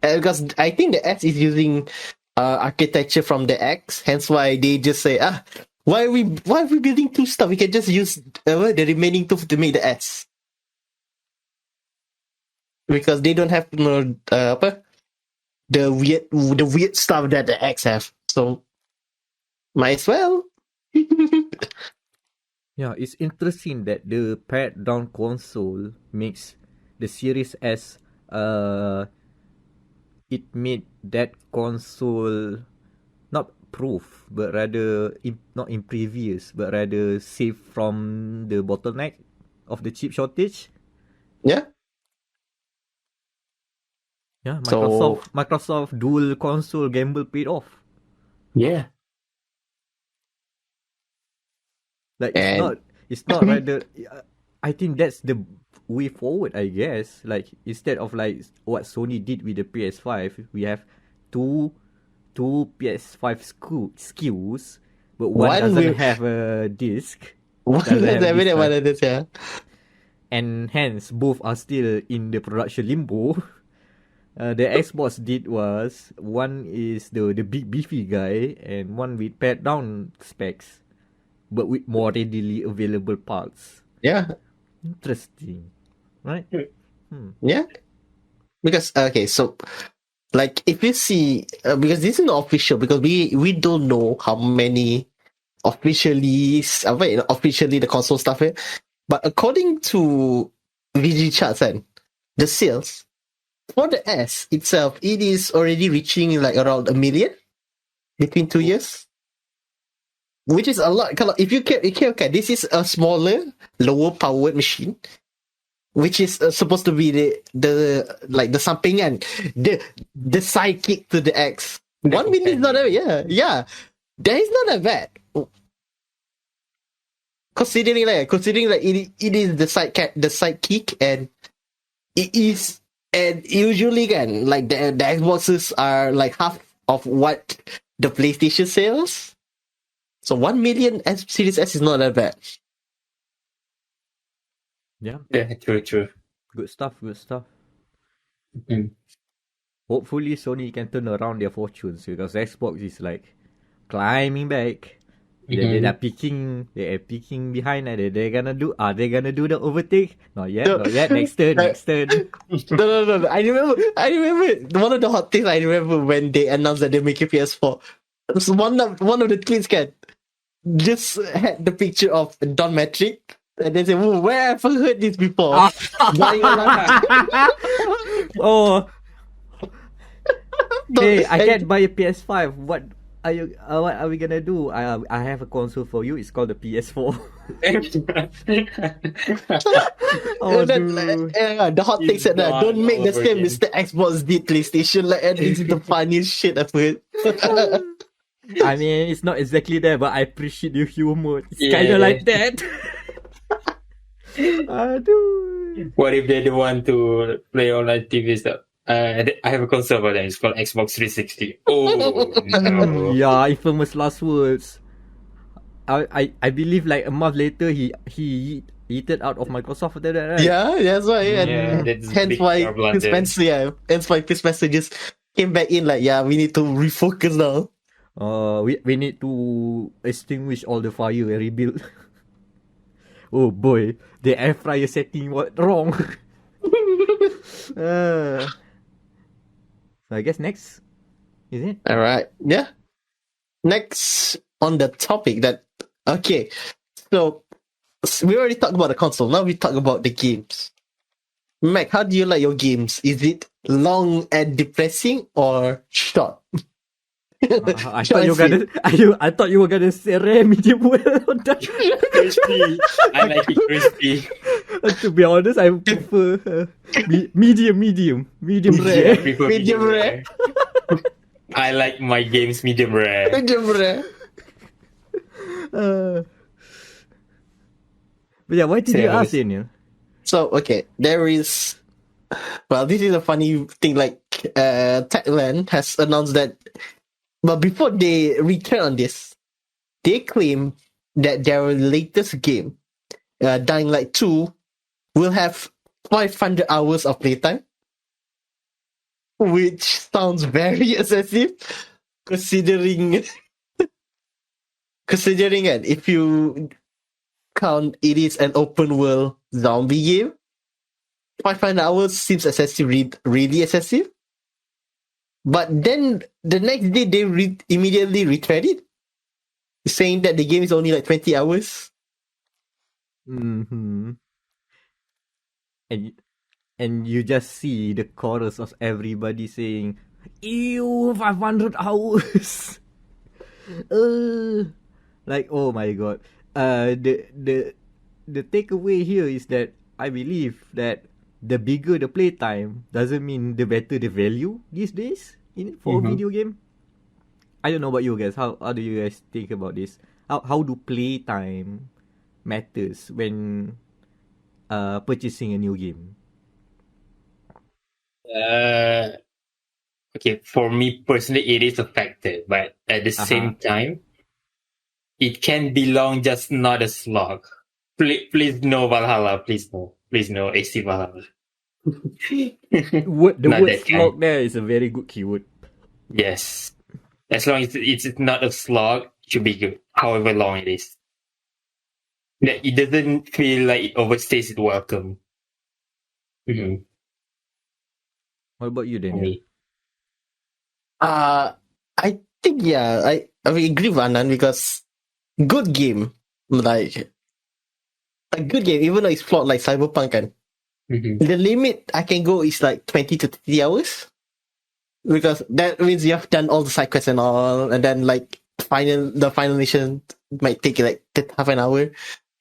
because I think the S is using architecture from the X. Hence why they just say, why are we building two stuff? We can just use the remaining two to make the S. Because they don't have the weird stuff that the X have. So might as well. Yeah, it's interesting that the pared down console makes the Series S. It made that console not proof, but rather not impervious, but rather safe from the bottleneck of the chip shortage. Yeah. Yeah, So- Microsoft dual console gamble paid off. Yeah. Like And- it's not rather. I think that's the way forward. I guess like instead of like what Sony did with the PS5, we have two PS5 SKUs, but one One doesn't will- have a disc, One Doesn't have of this, one of this, yeah. and hence both are still in the production limbo. The Xbox did was one is the big beefy guy and one with pared down specs, but with more readily available parts. Yeah. Interesting, right? Yeah. Because okay, so like if you see because this is not official because we don't know how many officially the console stuff here, but according to VG charts and the sales for the S itself, it is already reaching like around 1 million between 2 years, which is a lot. If you can okay, this is a smaller, lower powered machine, which is supposed to be the sampingan, the sidekick to the X. The 1 million is not that companion. yeah. That is not that bad. Considering like it is the sidekick and it is and usually can like the Xboxes are like half of what the PlayStation sells. So 1 million Series S is not that bad. Yeah, Yeah, true. good stuff. Mm. Hopefully, Sony can turn around their fortunes because Xbox is like climbing back. They are peeking. They are peeking behind. And they're gonna do. Are they gonna do the overtake? Not yet. No. Not yet. Next turn. No. I remember one of the hot things I remember when they announced that they're making PS4. So one of the tweets just had the picture of Don Metric. And they say, "Oh, where have I heard this before?" Oh, hey, I can't buy a PS5. What are we gonna do? I have a console for you. It's called the PS4. Oh, dude. The hot take said that don't make the same mistake Xbox did PlayStation. Like, and it's the funniest shit I've heard. I mean, it's not exactly that, but I appreciate your humor. It's kind of like that. Aduh. What if they don't want to play online TV stuff? I have a console for them. It's called Xbox 360. Oh no! Yeah, infamous last words. I believe like a month later he yeeted out of Microsoft after that, right? Yeah, that's why. Yeah, And that's hence big why blunder. Phil Spencer, hence why Phil Spencer just came back in like, yeah, we need to refocus now. We need to extinguish all the fire and rebuild. Oh boy, the air fryer setting what wrong? So I guess next, is it? All right. Yeah. Next on the topic that okay, so we already talked about the console. Now we talk about the games. Meck, how do you like your games? Is it long and depressing or short? I thought you were gonna say rare, medium well on that. Crispy. I like it crispy. To be honest, I prefer medium Yeah, I rare. prefer Medium rare. I like my games medium rare. But yeah, why did you ask, Daniel? So okay, there is. Well, this is a funny thing. Like, Techland has announced that, but before they return on this, they claim that their latest game, Dying Light 2, will have 500 hours of playtime, which sounds very excessive, considering it. If you count it is an open world zombie game, 500 hours seems excessive, really excessive. But then the next day they immediately retread it, saying that the game is only like 20 hours. Mm-hmm. And you just see the chorus of everybody saying, "Ew, 500 hours." Like, oh my god. The takeaway here is that I believe that the bigger the playtime doesn't mean the better the value these days for a video game. I don't know about you guys. How do you guys think about this? How do playtime matters when purchasing a new game? Okay, for me personally, it is a factor, but at the same time, it can belong just not a slog. Please no Valhalla. Please no AC Valhalla. The Not word that slog kind. there is a very good keyword. Yes. As long as it's not a slog, it should be good. However long it is. That it doesn't feel like it overstays its welcome. Mm-hmm. What about you, For Daniel? me. I think I agree with Anan because good game, like a good game, even though it's flawed like Cyberpunk kan, Mm-hmm. the limit I can go is like 20 to 30 hours. Because that means you have done all the side quests and all, and then like the final mission might take like half an hour.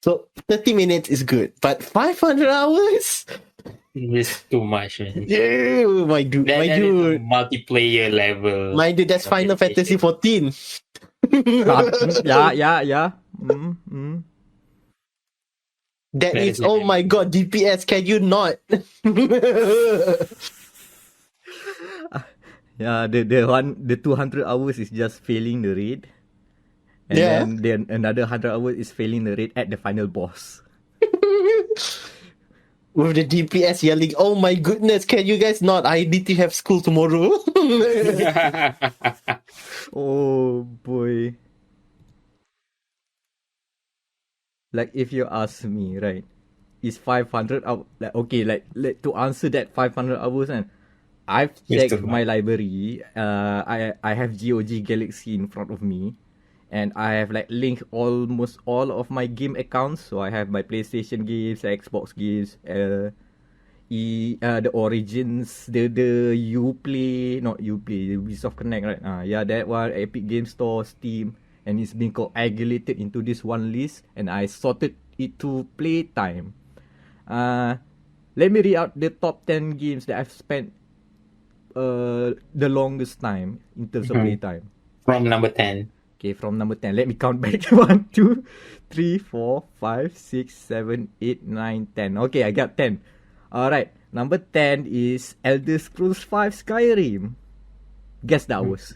So 30 minutes is good, but 500 hours? It's too much, man. Yeah, my dude, That, my that is a dude, multiplayer level. my dude. That's of Final Fantasy dedication. 14. Yeah. That That is, is oh an my god, DPS, can you not? Yeah, the 200 hours is just failing the raid. And Yeah. then another 100 hours is failing the raid at the final boss. With the DPS yelling, oh my goodness, can you guys not? I need to have school tomorrow. Oh boy. Like if you ask me, right? Is 500 hours like okay, like to answer that 500 hours and I've It's too checked my much. library. I have GOG Galaxy in front of me, and I have like linked almost all of my game accounts. So I have my PlayStation games, Xbox games, the Origins, the Uplay, not Uplay, the Ubisoft Connect, right? Yeah, that one, Epic Game Store, Steam, and it's been coagulated into this one list, and I sorted it to playtime. Let me read out the top 10 games that I've spent the longest time in terms of Mhm. playtime. From number 10. Okay, from number 10. Let me count back. 1, 2, 3, 4, 5, 6, 7, 8, 9, 10. Okay, I got 10. Alright, number 10 is Elder Scrolls 5 Skyrim. Guess the hours.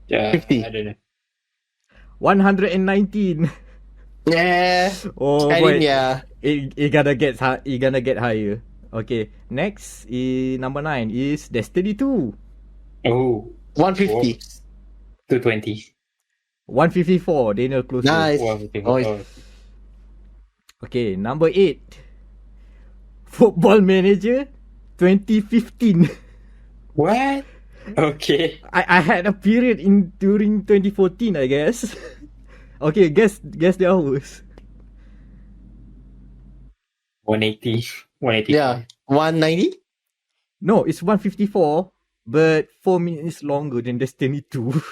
50. I don't know. 119. Yeah. Oh I boy. mean, yeah. It gonna get higher. Okay, next is number 9 is Destiny 2. Oh. 150. Whoops. 220. 154. Daniel closer. Nice. Oh. Okay, number 8. Football Manager 2015. What? Okay. I had a period during 2014, I guess. Okay, guess the hours. 180. 185. Yeah. 190? No, it's 154, but 4 minutes longer than Destiny 2.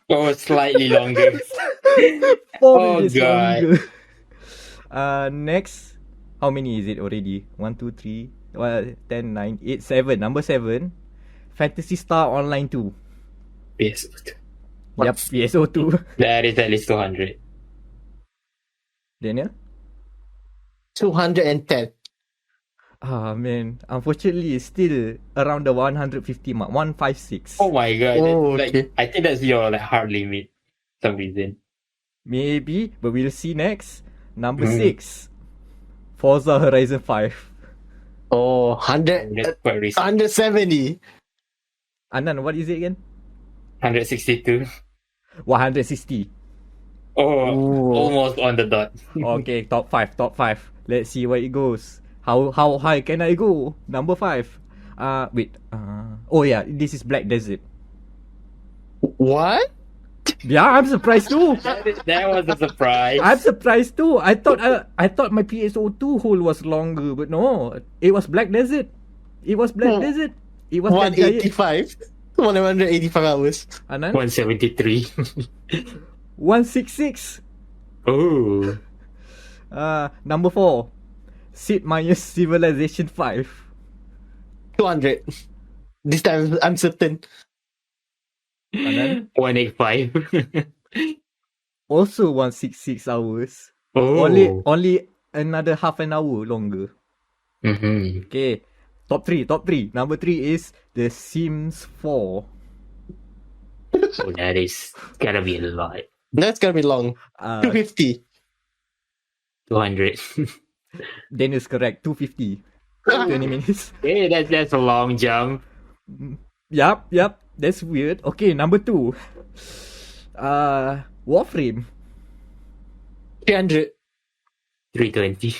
Oh, slightly longer. 4 Oh, minutes God. longer. Next, how many is it already? 1, 2, 3, 10, 9, 8, 7. Number 7, Fantasy Star Online 2. PSO2. Yep, PSO2. That is at least 200. Daniel? 210. Man, unfortunately, it's still around the 150 mark. 156. Oh my god. Oh, Like, okay. I think that's your like hard limit for some reason. Maybe, but we'll see next. Number Mm. 6, Forza Horizon 5. Oh, 100, That's quite recent. 170. Anan, what is it again? 162. 160. Oh, Ooh. almost on the dot. Okay, top 5. Let's see where it goes. How high can I go? Number 5. Wait. Oh yeah, this is Black Desert. What? Yeah, I'm surprised too. That was a surprise. I'm surprised too. I thought my PSO2 hole was longer, but no, it was Black Desert. It was Black Desert. It was that giant. 185. 185 hours. Anan? 173. 166. Oh. Number 4, Sid Meier's Civilization 5. 200. This time I'm certain. Anan? 185. Also 166 hours. Oh. Only another half an hour longer. Mm-hmm. Okay, top 3. Number 3 is The Sims 4. Oh, that is gotta be a lot. That's gonna be long. Uh, 250. 200. Daniel's correct. 250. 20 minutes. Hey, that's a long jump. Yup. That's weird. Okay, number 2. Warframe. 300. 320.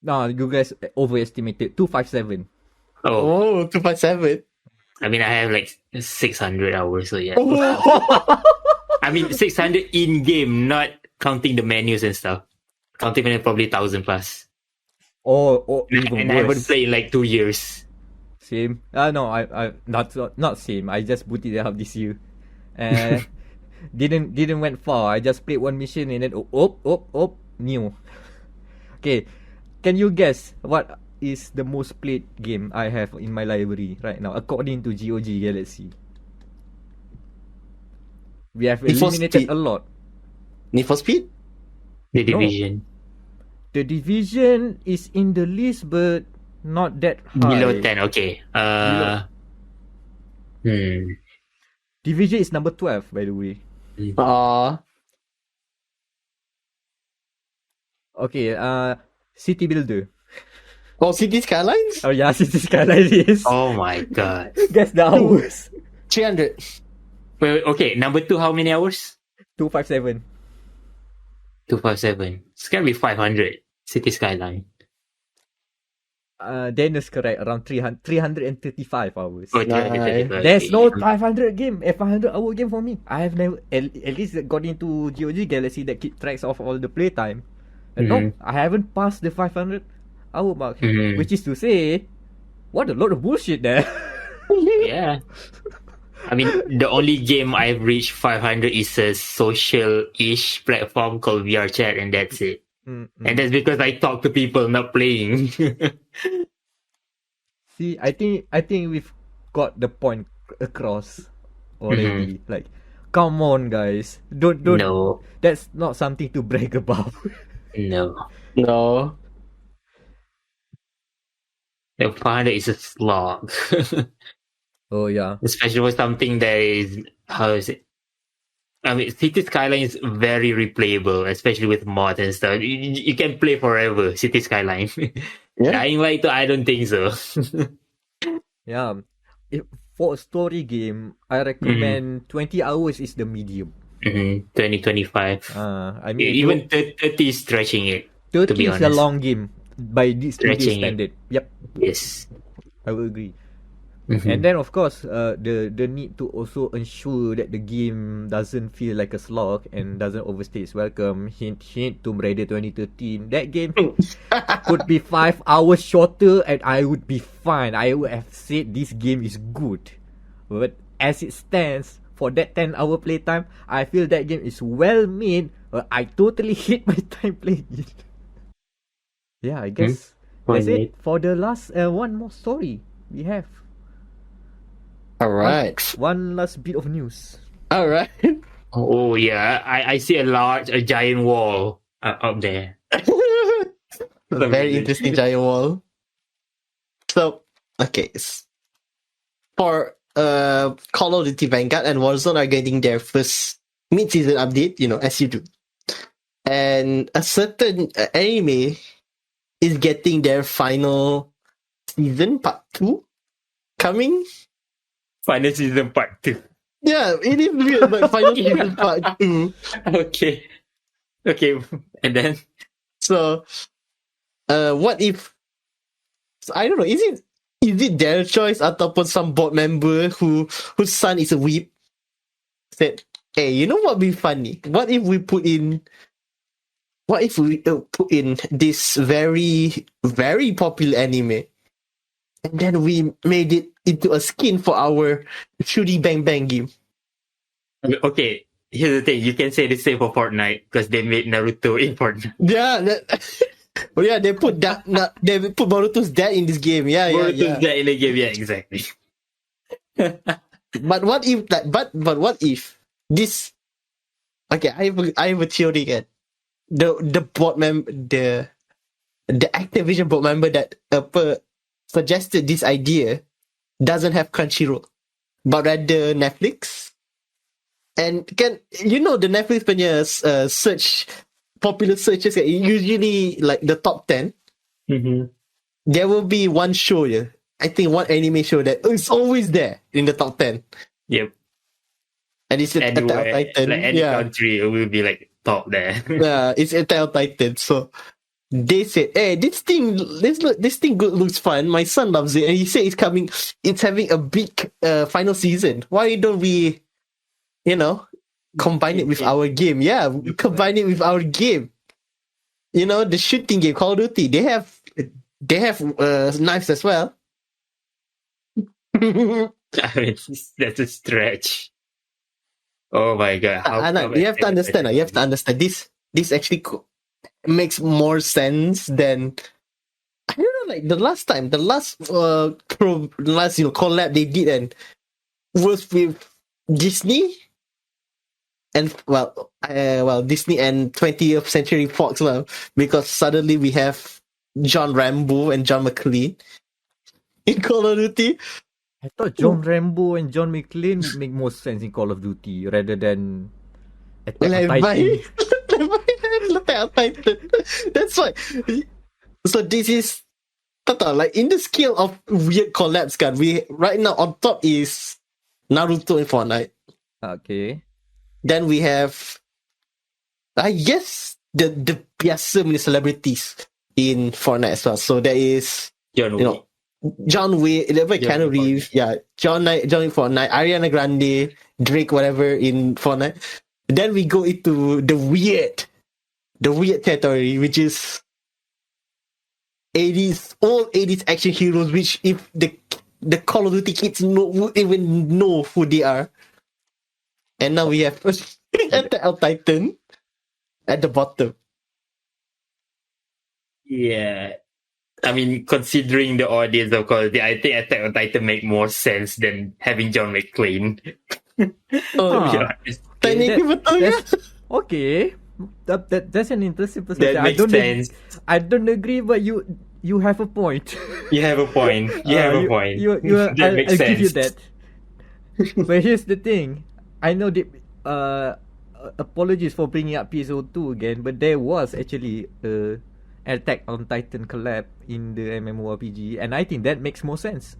No, you guys overestimated. 257. Oh, 257. I mean, I have like 600 hours, so yeah. I mean, 600 in game, not counting the menus and stuff. Counting menu probably 1,000 plus. Or even And I haven't worse. played in like 2 years. Same. No, I not same. I just booted it up this year. Didn't went far. I just played one mission and then Nioh. Okay, can you guess what is the most played game I have in my library right now according to GOG Galaxy? We have Need for eliminated Speed. a lot. Need for Speed? The Division. The Division is in the list, but not that high. Below 10, okay. Division is number 12, by the way. Okay, City Builder. Oh, City Skylines? Oh yeah, City Skylines is. Oh my god. Guess the hours. 300. Wait, okay, number 2, how many hours? 257. 257. It's gonna be 500. City Skyline. Daniel's correct, around 335 hours. Oh, 335. There's no 500 game, a 500-hour game for me. I have never, at least got into GOG Galaxy that keep tracks of all the playtime. And no, I haven't passed the 500-hour mark. Which is to say, what a lot of bullshit there. Yeah. I mean, the only game I've reached 500 is a social-ish platform called VR Chat, and that's it. And that's because I talk to people, not playing. See, I think we've got the point across already. Like, come on, guys, don't. No. That's not something to brag about. No. No. The 500 is a slog. Oh yeah. Especially for something that is, how is it? I mean, City Skyline is very replayable, especially with mods and stuff. You can play forever, City Skyline. Yeah. Dying Light, I don't think so. Yeah. For a story game, I recommend 20 hours is the medium. 2025. I mean, Even 30 is stretching it. 30 to be is a honest. long game by this Stretching it. standard. Yep, Yes. I will agree. And then of course, the need to also ensure that the game doesn't feel like a slog and doesn't overstay its welcome. Hint, Tomb Raider 2013. That game could be 5 hours shorter and I would be fine. I would have said this game is good. But as it stands, for that 10-hour playtime, I feel that game is well made. I totally hate my time playing it. Yeah, I guess that's it for the last one more story we have. Alright. One last bit of news. Alright. Oh yeah, I see a giant wall up there. Very interesting giant wall. So, okay. For Call of Duty Vanguard and Warzone are getting their first mid-season update, as you do. And a certain anime is getting their final season, part 2, coming. Final season part 2. Yeah, it is weird, like final season part 2. Okay, and then So, what if? I don't know. Is it their choice ataupun some board member whose son is a weeb said, "Hey, you know what would be funny? What if we put in this very very popular anime, and then we made it into a skin for our Shuri Bang Bang game?" okay. Here's the thing: you can say the same for Fortnite because they made Naruto in Fortnite. Yeah. They put that. They put Boruto's dad in this game. Yeah. Boruto's dad in the game. Yeah, exactly. But what if that? But what if this? Okay, I have a theory. Kan. The board member, the Activision board member that suggested this idea doesn't have Crunchyroll, but rather Netflix. And the Netflix punya search popular searches, usually like the top 10, there will be one show, I think one anime show that is always there in the top 10. Yep. And it's Attack on Anywhere, Titan. like any country, it will be like top there. Yeah, it's Attack on Titan. So they said, "Hey, this thing looks fun. My son loves it, and he said it's having a big final season. Why don't we, combine it with our game? Yeah, combine it with our game. The shooting game, Call of Duty. They have knives as well." I mean, that's a stretch. Oh my god! Anan, you have to understand. You have to understand this. This actually makes more sense than, I don't know. Like the last collab they did and was with Disney, and Disney and 20th Century Fox, because suddenly we have John Rambo and John McClane in Call of Duty. I thought John Rambo and John McClane would make more sense in Call of Duty rather than Attack on Titan. That's why. So this is like in the scale of weird collabs, we right now on top is Naruto and Fortnite. Okay. Then we have, I guess, the biasa celebrities in Fortnite as well. So there is John Wick, Keanu Reeves, John Wick Fortnite, Ariana Grande, Drake, whatever in Fortnite. Then we go into the weird territory, which is all 80s action heroes, which if the Call of Duty kids would even know who they are. And now we have Attack on Titan at the bottom. Yeah. I mean, considering the audience of Call of Duty, I think Attack on Titan make more sense than having John McClane. Okay. That's an interesting perspective. That makes sense. I don't agree, but you have a point. You have a point. That makes sense. I'll give you that. But here's the thing. I know apologies for bringing up PSO2 again, but there was actually Attack on Titan collab in the MMORPG, and I think that makes more sense.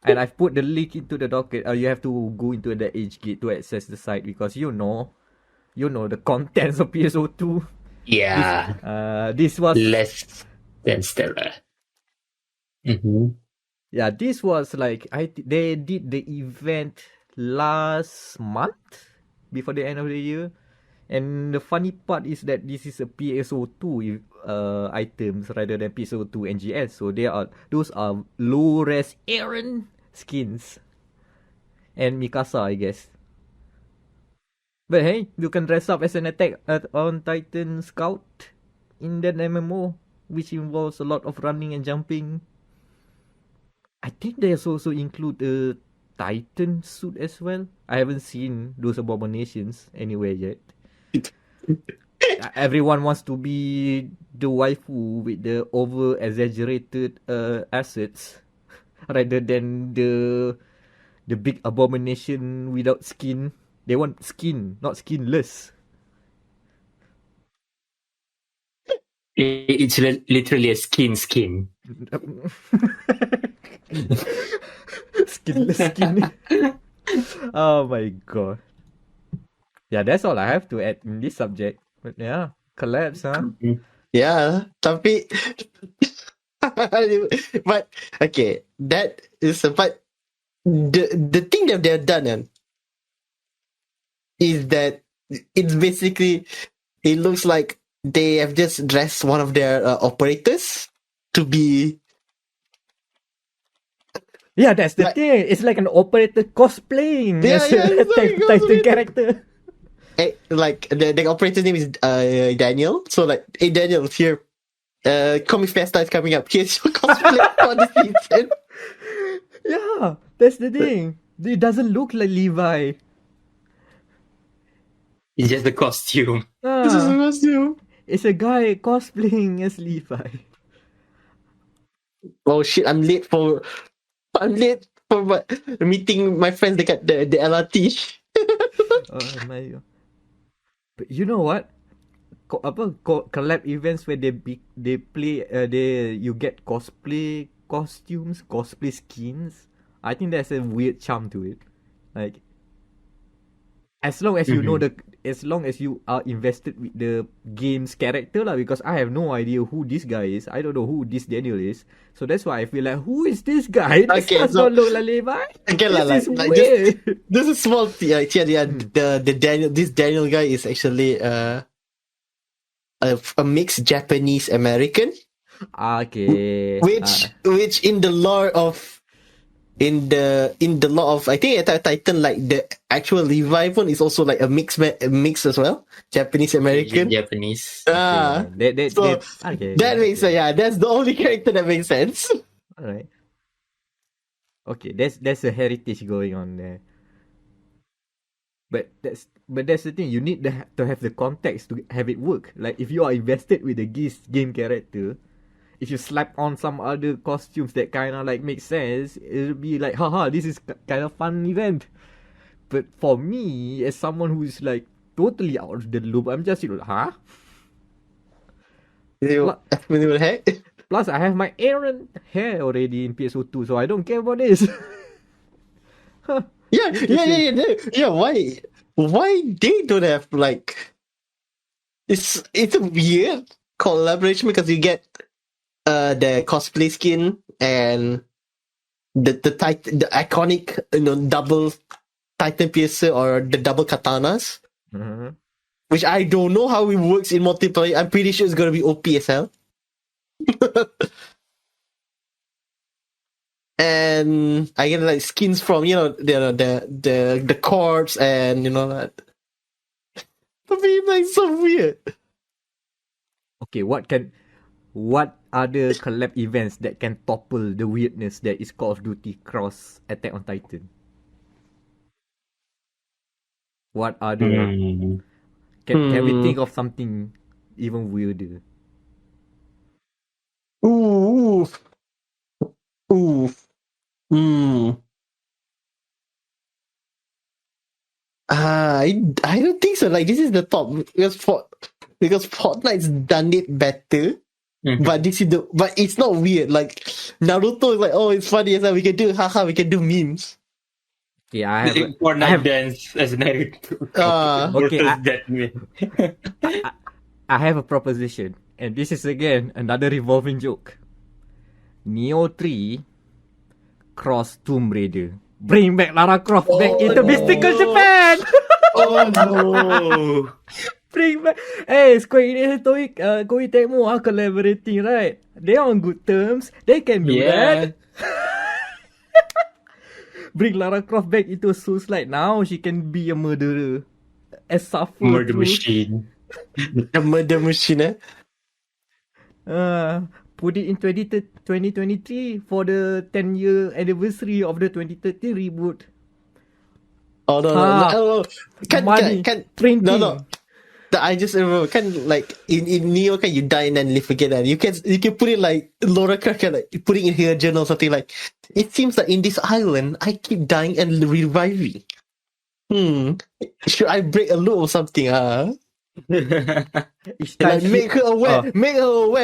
And I've put the link into the docket. You have to go into the age gate to access the site because you know the contents of PSO2. Yeah. This was less than stellar. Yeah, this was like they did the event last month before the end of the year. And the funny part is that this is a PSO2 items rather than PSO2 NGS. So those are low res Aaron skins and Mikasa, I guess. But hey, you can dress up as an Attack on Titan scout in that MMO, which involves a lot of running and jumping. I think they also include a Titan suit as well. I haven't seen those abominations anywhere yet. Everyone wants to be the waifu with the over exaggerated assets rather than the big abomination without skin. They want skin, not skinless. It's literally a skin. Skinless skin. Oh my god. Yeah, that's all I have to add in this subject. But yeah, collabs, huh? Yeah, tapi but okay, that is but the thing that they've done is that it's basically, it looks like they have just dressed one of their operators to be. Yeah, that's the thing. It's like an operator cosplaying as a Titan character. Like the operator's name is Danial. So like, hey Daniel, here, Comic Festa is coming up. Here's your cosplay for the season. Yeah, that's the thing. It doesn't look like Levi. It's just a costume. This is a costume. It's a guy cosplaying as Levi. Oh shit! I'm late for meeting my friends at the LRT. Oh my god. But you know what? collab events where they play you get cosplay costumes, cosplay skins. I think there's a weird charm to it. Like, as long as you know as long as you are invested with the game's character lah, because I have no idea who this guy is. I don't know who this Daniel is. So that's why I feel like, who is this guy? This Okay, does not look like Levi. Okay, This is like weird. this is small. Yeah, the Daniel. This Daniel guy is actually a mixed Japanese American, Okay. which in the lore of I think Attack on Titan, like the actual Levi one is also like a mix as well, Japanese American. Japanese. That makes sense. Yeah, that's the only character that makes sense. Alright. Okay, there's a heritage going on there. But that's the thing. You need to have the context to have it work. Like, if you are invested with the game character, if you slap on some other costumes that kind of like make sense, it'll be like, haha, this is kind of fun event. But for me, as someone who's like totally out of the loop, I'm just huh? Plus, I have my Aaron hair already in PSO2, so I don't care about this. Yeah. Why they don't have like? It's a weird collaboration because you get the cosplay skin and the iconic double Titan piercer or the double katanas, which I don't know how it works in multiplayer. I'm pretty sure it's gonna be OP as hell. And I get like skins from the corpse and that. I mean, like, so weird. Okay, what other collab events that can topple the weirdness that is Call of Duty Cross Attack on Titan? What other can we think of something even weirder? I don't think so. Like, this is the top because Fortnite's done it better. But it's not weird. Like, Naruto is like, oh, it's funny as well. We can do memes. Okay, I have Fortnite dance as Naruto. I have a proposition, and this is again another revolving joke. Nioh 3 cross Tomb Raider. Bring back Lara Croft back into mystical Japan. Oh no! Bring back. Hey, Square Enix and Koei Tecmo are collaborating, right? They are on good terms. They can do that. Bring Lara Croft back into a Souls-like. Now she can be a murderer. Murder machine. A murder machine, Put it in 2023 for the 10-year anniversary of the 2013 reboot. Oh no. Money. Printing. No. I just remember, like in Nioh, you die and then live again. And you can put it like Lara Croft, like putting in her journal something like, it seems like in this island I keep dying and reviving. Should I break a law or something? Like, make her aware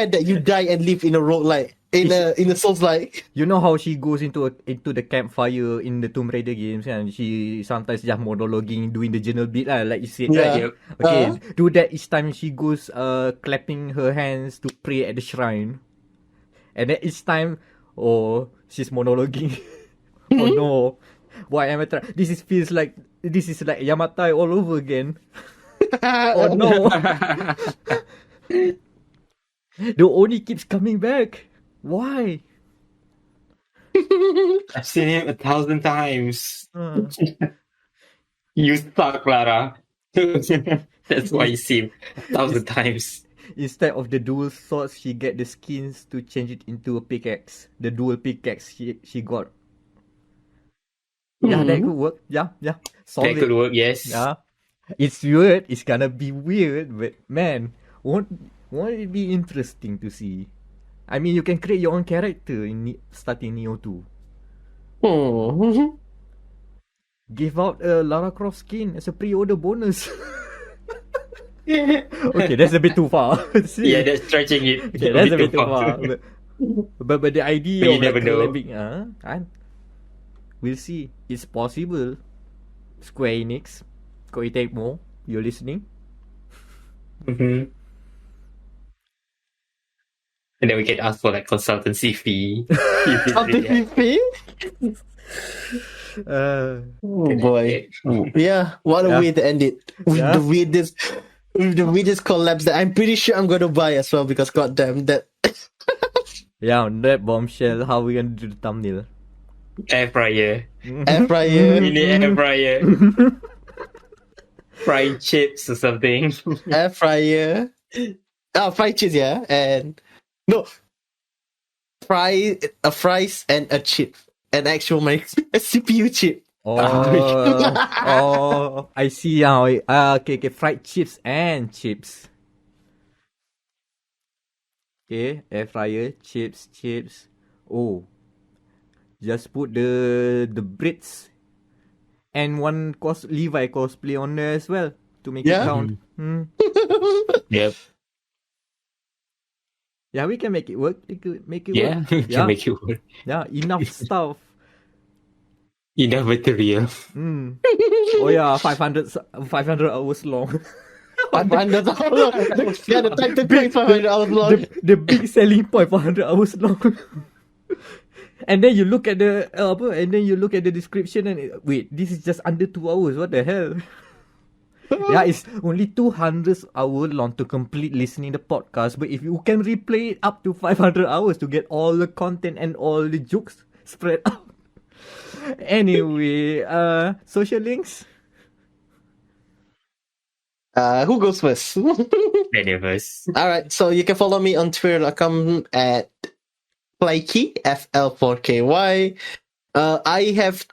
that you die and live in a road, like in a Souls like. You know how she goes into the campfire in the Tomb Raider games, and she sometimes just monologuing, doing the journal bit, like you said, right? Okay, do that each time she goes clapping her hands to pray at the shrine, and then each time, she's monologuing. Oh no, why am I trying? This is like Yamatai all over again. Oh no. The Oni keeps coming back. Why? I've seen him 1,000 times. You suck, Lara. That's why you see him 1,000 times. Instead of the dual swords, she get the skins to change it into a pickaxe. The dual pickaxe she got. Yeah, that could work. Yeah. Solid. That could work, yes. Yeah. It's weird. It's gonna be weird, but man, won't it be interesting to see? I mean, you can create your own character starting Nioh 2. Give out a Lara Croft skin as a pre-order bonus. Okay, that's a bit too far. Yeah, that's stretching it. Okay, that's a bit too far. But the idea But you of like never know. collabing, we'll see. It's possible. Square Enix, Koei Tecmo, you're listening. Mm-hmm. And then we can ask for like consultancy fee. Consultancy fee? Uh, Oh boy. Yeah, what a Yeah. way to end it. With Yeah. the weirdest collabs that I'm pretty sure I'm gonna buy as well because goddamn that. yeah, on that bombshell, how we gonna do the thumbnail? Air fryer. Air fryer. Mini air fryer. Frying chips or something. Air fryer. Fried cheese, yeah. And no. Fries and a chip. An actual a CPU chip. Oh, I see now. Okay, fried chips and chips. Okay, air fryer, chips. Oh, just put the brits and one Levi cosplay on there as well to make Yeah? it count. Yep. Yeah, we can make it work. We could make it Yeah, work. we can make it work. Yeah, enough stuff. Enough material. Oh yeah, 500 hours long. 500 hours long. Yeah, the time to take 500 hours long. The big selling point, 400 hours long. And then you look at the description and wait, this is just under 2 hours. What the hell? Yeah, it's only 200 hours long to complete listening the podcast. But if you can replay it up to 500 hours to get all the content and all the jokes spread out. Anyway, social links. Who goes first? Many of us. Alright, so you can follow me on Twitter.com at Flakey, FL4KY. I have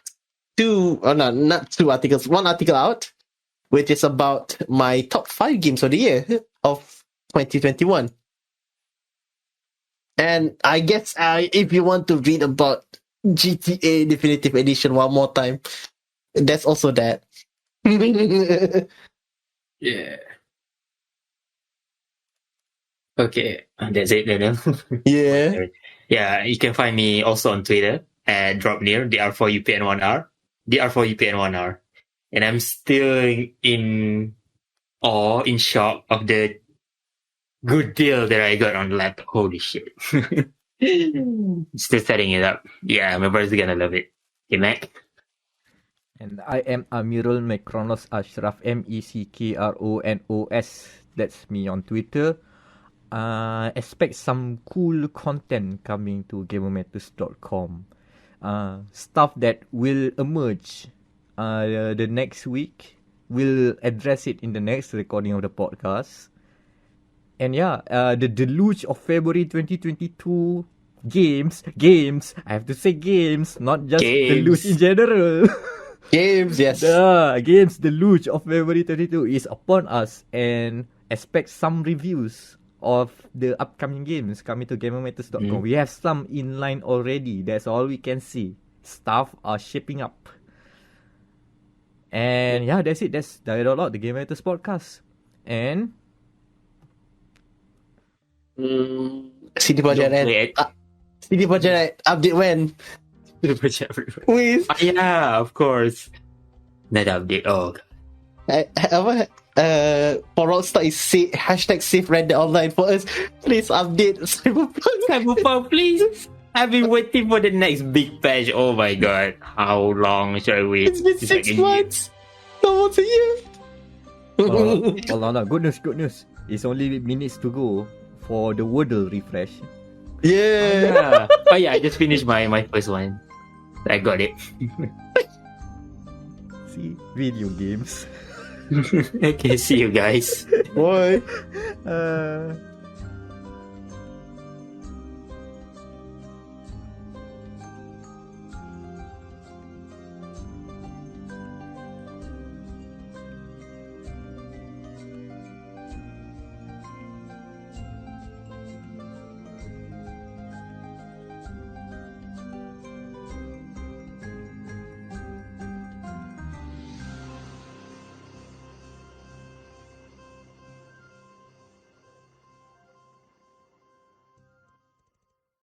not two articles, one article out, which is about my top 5 games of the year of 2021. And I guess if you want to read about GTA Definitive Edition one more time, that's also that. Yeah. Okay, that's it then. Yeah. Yeah, you can find me also on Twitter at dropnear, DR4UPN1R, DR4UPN1R. And I'm still in awe, in shock of the good deal that I got on the laptop. Holy shit. Still setting it up. Yeah, my brother's gonna love it. Hey, Meck. And I am Amirul Mekronos Ashraf, Meckronos. That's me on Twitter. Expect some cool content coming to gamermatters.com. Stuff that will emerge the next week. We'll address it in the next recording of the podcast. And yeah, the deluge of February 2022 games. I have to say games, not just deluge in general. Games, yes. Games deluge of February 22 is upon us, and expect some reviews of the upcoming games coming to gamermatters.com. We have some in line already. That's all we can see. Stuff are shaping up. And yeah, that's it. That's dia.log, the Game Matters podcast. And CD Projekt Red. CD Projekt Red update when? With Yeah, of course. That update. Oh, for Rockstar is hashtag save Reddit online for us. Please update Cyberpunk, please. I've been waiting for the next big patch. Oh my god. How long should I wait? It's been 6 months. Almost a year. no. Good news. It's only minutes to go for the Wordle refresh. Yeah. Oh yeah, I just finished my first one. I got it. See, video games. Okay, see you guys. Boy.